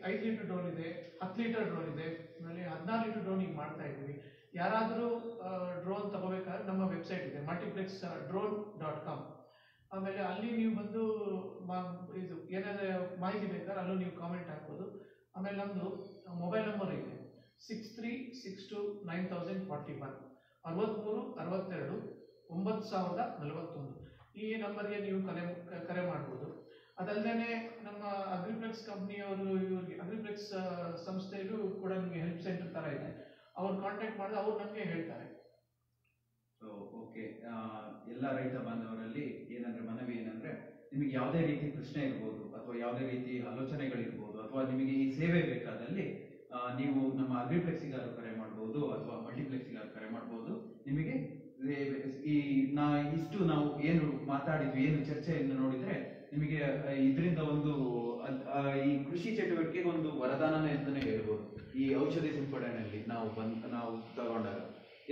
5 ಲೀಟರ್ ಡ್ರೋನ್ ಇದೆ, 10 ಲೀಟರ್ ಡ್ರೋನ್ ಇದೆ, ಆಮೇಲೆ 16 ಲೀಟರ್ ಡ್ರೋನ್ ಈಗ ಮಾಡ್ತಾ ಇದ್ದೀವಿ. ಯಾರಾದರೂ ಡ್ರೋನ್ ತಗೋಬೇಕಾದ್ರೆ ನಮ್ಮ ವೆಬ್ಸೈಟ್ ಇದೆ multiplexdrone.com. ಆಮೇಲೆ ಅಲ್ಲಿ ನೀವು ಬಂದು ಇದು ಏನಾದ್ರೆ ಮಾಹಿತಿ ಬೇಕಾದ್ರೆ ಅಲ್ಲೂ ನೀವು ಕಾಮೆಂಟ್ ಹಾಕ್ಬೋದು. ಆಮೇಲೆ ನಮ್ಮದು ಮೊಬೈಲ್ ನಂಬರ್ ಇದೆ 63629041 6362 9041. ಈ ನಂಬರ್ಗೆ ನೀವು ಕರೆ ಮಾಡ್ಬೋದು. ಅದಲ್ಲದೆ ನಮ್ಮ ಅಗ್ರಿಪ್ಲೆಕ್ಸ್ ಕಂಪ್ನಿಯವರು, ಇವ್ರಿಗೆ ಅಗ್ರಿಪ್ಲೆಕ್ಸ್ ಸಂಸ್ಥೆಯಲ್ಲೂ ಕೂಡ ನಿಮಗೆ ಹೆಲ್ಪ್ ಸೆಂಟರ್ ತರ ಇದೆ, ಅವ್ರು ಕಾಂಟ್ಯಾಕ್ಟ್ ಮಾಡಿದ್ರೆ ಅವ್ರು ನಮಗೆ ಹೇಳ್ತಾರೆ. ಸೊ ಓಕೆ, ಎಲ್ಲ ರೈತ ಬಾಂಧವರಲ್ಲಿ ಏನಂದ್ರೆ ಮನವಿ ಏನಂದ್ರೆ, ನಿಮಗೆ ಯಾವುದೇ ರೀತಿ ಪ್ರಶ್ನೆ ಇರ್ಬೋದು ಅಥವಾ ಯಾವುದೇ ರೀತಿ ಆಲೋಚನೆಗಳಿರ್ಬೋದು ಅಥವಾ ನಿಮಗೆ ಈ ಸೇವೆ ಬೇಕಾದಲ್ಲಿ ನೀವು ನಮ್ಮ ಅಗ್ರಿಪ್ಲೆಕ್ಸಿಗಾರು ಕರೆ ಮಾಡ್ಬೋದು ಅಥವಾ ಮಲ್ಟಿಪ್ಲೆಕ್ಸಿಗಾರು ಕರೆ ಮಾಡ್ಬೋದು. ನಿಮಗೆ ಇಷ್ಟು ನಾವು ಏನು ಮಾತಾಡಿದ್ವಿ, ಏನು ಚರ್ಚೆಯನ್ನು ನೋಡಿದ್ರೆ ನಿಮಗೆ ಇದರಿಂದ ಒಂದು ಈ ಕೃಷಿ ಚಟುವಟಿಕೆಗೆ ಒಂದು ವರದಾನನೇ ಅಂತಾನೆ ಹೇಳ್ಬೋದು. ಈ ಔಷಧಿ ಸಿಂಪಡಣೆಯಲ್ಲಿ ನಾವು ತಗೊಂಡಾಗ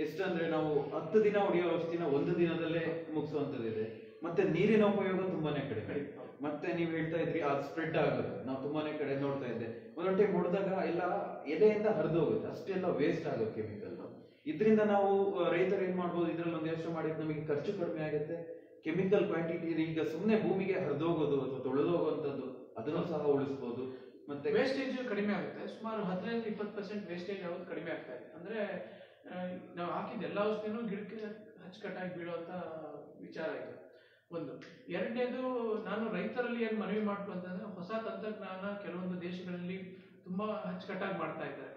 ಎಷ್ಟಂದ್ರೆ ನಾವು 10 ದಿನ ಹೊಡೆಯೋ ಔಷಧಿನ 1 ದಿನದಲ್ಲೇ ಮುಗಿಸುವಂಥದ್ದಿದೆ. ಮತ್ತೆ ನೀರಿನ ಉಪಯೋಗ ತುಂಬಾನೇ ಕಡಿಮೆ. ಮತ್ತೆ ನೀವು ಹೇಳ್ತಾ ಇದ್ರಿ ಅದು ಸ್ಪ್ರೆಡ್ ಆಗುತ್ತೆ. ನಾವು ತುಂಬಾನೇ ಕಡೆ ನೋಡ್ತಾ ಇದ್ದೆ, ಒಂದೊಂದು ಟೈಮ್ ಹೊಡೆದಾಗ ಎಲ್ಲ ಎಲೆಯಿಂದ ಹರಿದು ಹೋಗುತ್ತೆ, ಅಷ್ಟೆಲ್ಲ ವೇಸ್ಟ್ ಆಗುತ್ತೆ ಕೆಮಿಕಲ್. ಇದರಿಂದ ನಾವು ರೈತರು ಏನ್ ಮಾಡ್ಬೋದು, ಇದ್ರಲ್ಲಿ ಒಂದು ಯೋಚನೆ ಮಾಡಿದ್ರೆ ನಮಗೆ ಖರ್ಚು ಕಡಿಮೆ ಆಗುತ್ತೆ, ಕೆಮಿಕಲ್ ಕ್ವಾಂಟಿಟಿ ಈಗ ಸುಮ್ಮನೆ ಭೂಮಿಗೆ ಹರಿದೋಗೋದು ಅಥವಾ ತೊಳೆದೋಗುವಂಥದ್ದು ಅದನ್ನು ಸಹ ಉಳಿಸ್ಬೋದು. ಮತ್ತೆ ವೇಸ್ಟೇಜ್ ಕಡಿಮೆ ಆಗುತ್ತೆ. ಸುಮಾರು 15-20% ವೇಸ್ಟೇಜ್ ಆಗೋದು ಕಡಿಮೆ ಆಗ್ತಾ ಇದೆ. ಅಂದ್ರೆ ನಾವು ಹಾಕಿದ ಎಲ್ಲ ಔಷಧಿನೂ ಗಿಡಕ್ಕೆ ಅಚ್ಚುಕಟ್ಟಾಗಿ ಬೀಳುವಂತ ವಿಚಾರ ಇದೆ ಒಂದು. ಎರಡನೇದು, ನಾನು ರೈತರಲ್ಲಿ ಏನು ಮನವಿ ಮಾಡ್ಕೊಂತಂದ್ರೆ, ಹೊಸ ತಂತ್ರಜ್ಞಾನ ಕೆಲವೊಂದು ದೇಶಗಳಲ್ಲಿ ತುಂಬಾ ಅಚ್ಚುಕಟ್ಟಾಗಿ ಮಾಡ್ತಾ ಇದ್ದಾರೆ.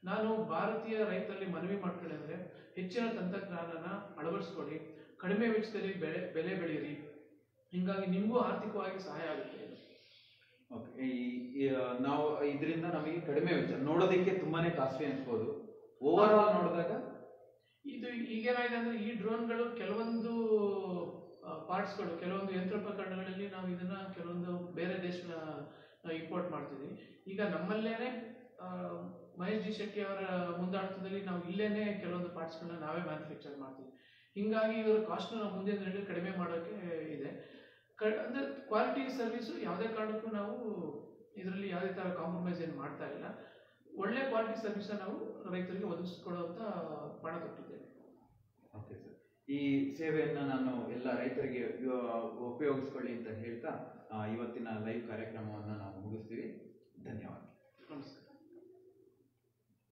ನಾನು ಭಾರತೀಯ ರೈತರಲ್ಲಿ ಮನವಿ ಮಾಡ್ಕೊಂಡ್ರೆ, ಹೆಚ್ಚಿನ ತಂತ್ರಜ್ಞಾನನ ಅಳವಡಿಸ್ಕೊಳ್ಳಿ, ಕಡಿಮೆ ವೆಚ್ಚದಲ್ಲಿ ಬೆಲೆ ಬೆಳೀರಿ, ಹಿಂಗಾಗಿ ನಿಮಗೂ ಆರ್ಥಿಕವಾಗಿ ಸಹಾಯ ಆಗುತ್ತೆ. ನಾವು ಇದರಿಂದ ನಮಗೆ ಕಡಿಮೆ ವೆಚ್ಚ, ನೋಡೋದಕ್ಕೆ ತುಂಬಾನೇ ಕಾಸ್ಟ್ಲಿ ಅನ್ಸ್ಬೋದು, ಓವರ್ ಆಲ್ ನೋಡಿದಾಗ ಇದು ಈಗೇನಾಗಿದೆ ಅಂದ್ರೆ, ಈ ಡ್ರೋನ್ಗಳು ಕೆಲವೊಂದು ಪಾರ್ಟ್ಸ್ಗಳು, ಕೆಲವೊಂದು ಯಂತ್ರೋಪಕರಣಗಳಲ್ಲಿ ನಾವು ಇದನ್ನ ಕೆಲವೊಂದು ಬೇರೆ ದೇಶಗಳ ಇಂಪೋರ್ಟ್ ಮಾಡ್ತೀವಿ. ಈಗ ನಮ್ಮಲ್ಲೇನೆ ಮಹೇಶ್ ಜಿ ಶೆಟ್ಟಿ ಅವರ ಮುಂದಾಳತ್ವದಲ್ಲಿ ನಾವು ಇಲ್ಲೇನೆ ಕೆಲವೊಂದು ಪಾರ್ಟ್ಸ್ಗಳನ್ನ ನಾವೇ ಮ್ಯಾನುಫ್ಯಾಕ್ಚರ್ ಮಾಡ್ತೀವಿ. ಹಿಂಗಾಗಿ ಇವರ ಕಾಸ್ಟ್ ನಾವು ಮುಂದಿನ ದಿನಗಳಲ್ಲಿ ಕಡಿಮೆ ಮಾಡೋಕ್ಕೆ ಇದೆ. ಅಂದ್ರೆ ಕ್ವಾಲಿಟಿ ಸರ್ವಿಸು ಯಾವುದೇ ಕಾರಣಕ್ಕೂ ನಾವು ಇದರಲ್ಲಿ ಯಾವುದೇ ತರ ಕಾಂಪ್ರಮೈಸ್ ಏನು ಮಾಡ್ತಾ ಇಲ್ಲ. ಒಳ್ಳೆ ಕ್ವಾಲಿಟಿ ಸರ್ವಿಸ್ ನಾವು ರೈತರಿಗೆ ಒದಗಿಸಿಕೊಡುವಂತ ಪಣ ತೊಟ್ಟಿದ್ದೇವೆ. ಓಕೆ ಸರ್, ಈ ಸೇವೆಯನ್ನ ನಾನು ಎಲ್ಲ ರೈತರಿಗೆ ಉಪಯೋಗಿಸ್ಕೊಳ್ಳಿ ಅಂತ ಹೇಳ್ತಾ ಇವತ್ತಿನ ಲೈವ್ ಕಾರ್ಯಕ್ರಮವನ್ನು ನಾವು ಮುಗಿಸ್ತೀವಿ. ಧನ್ಯವಾದ. ನಮಸ್ಕಾರ.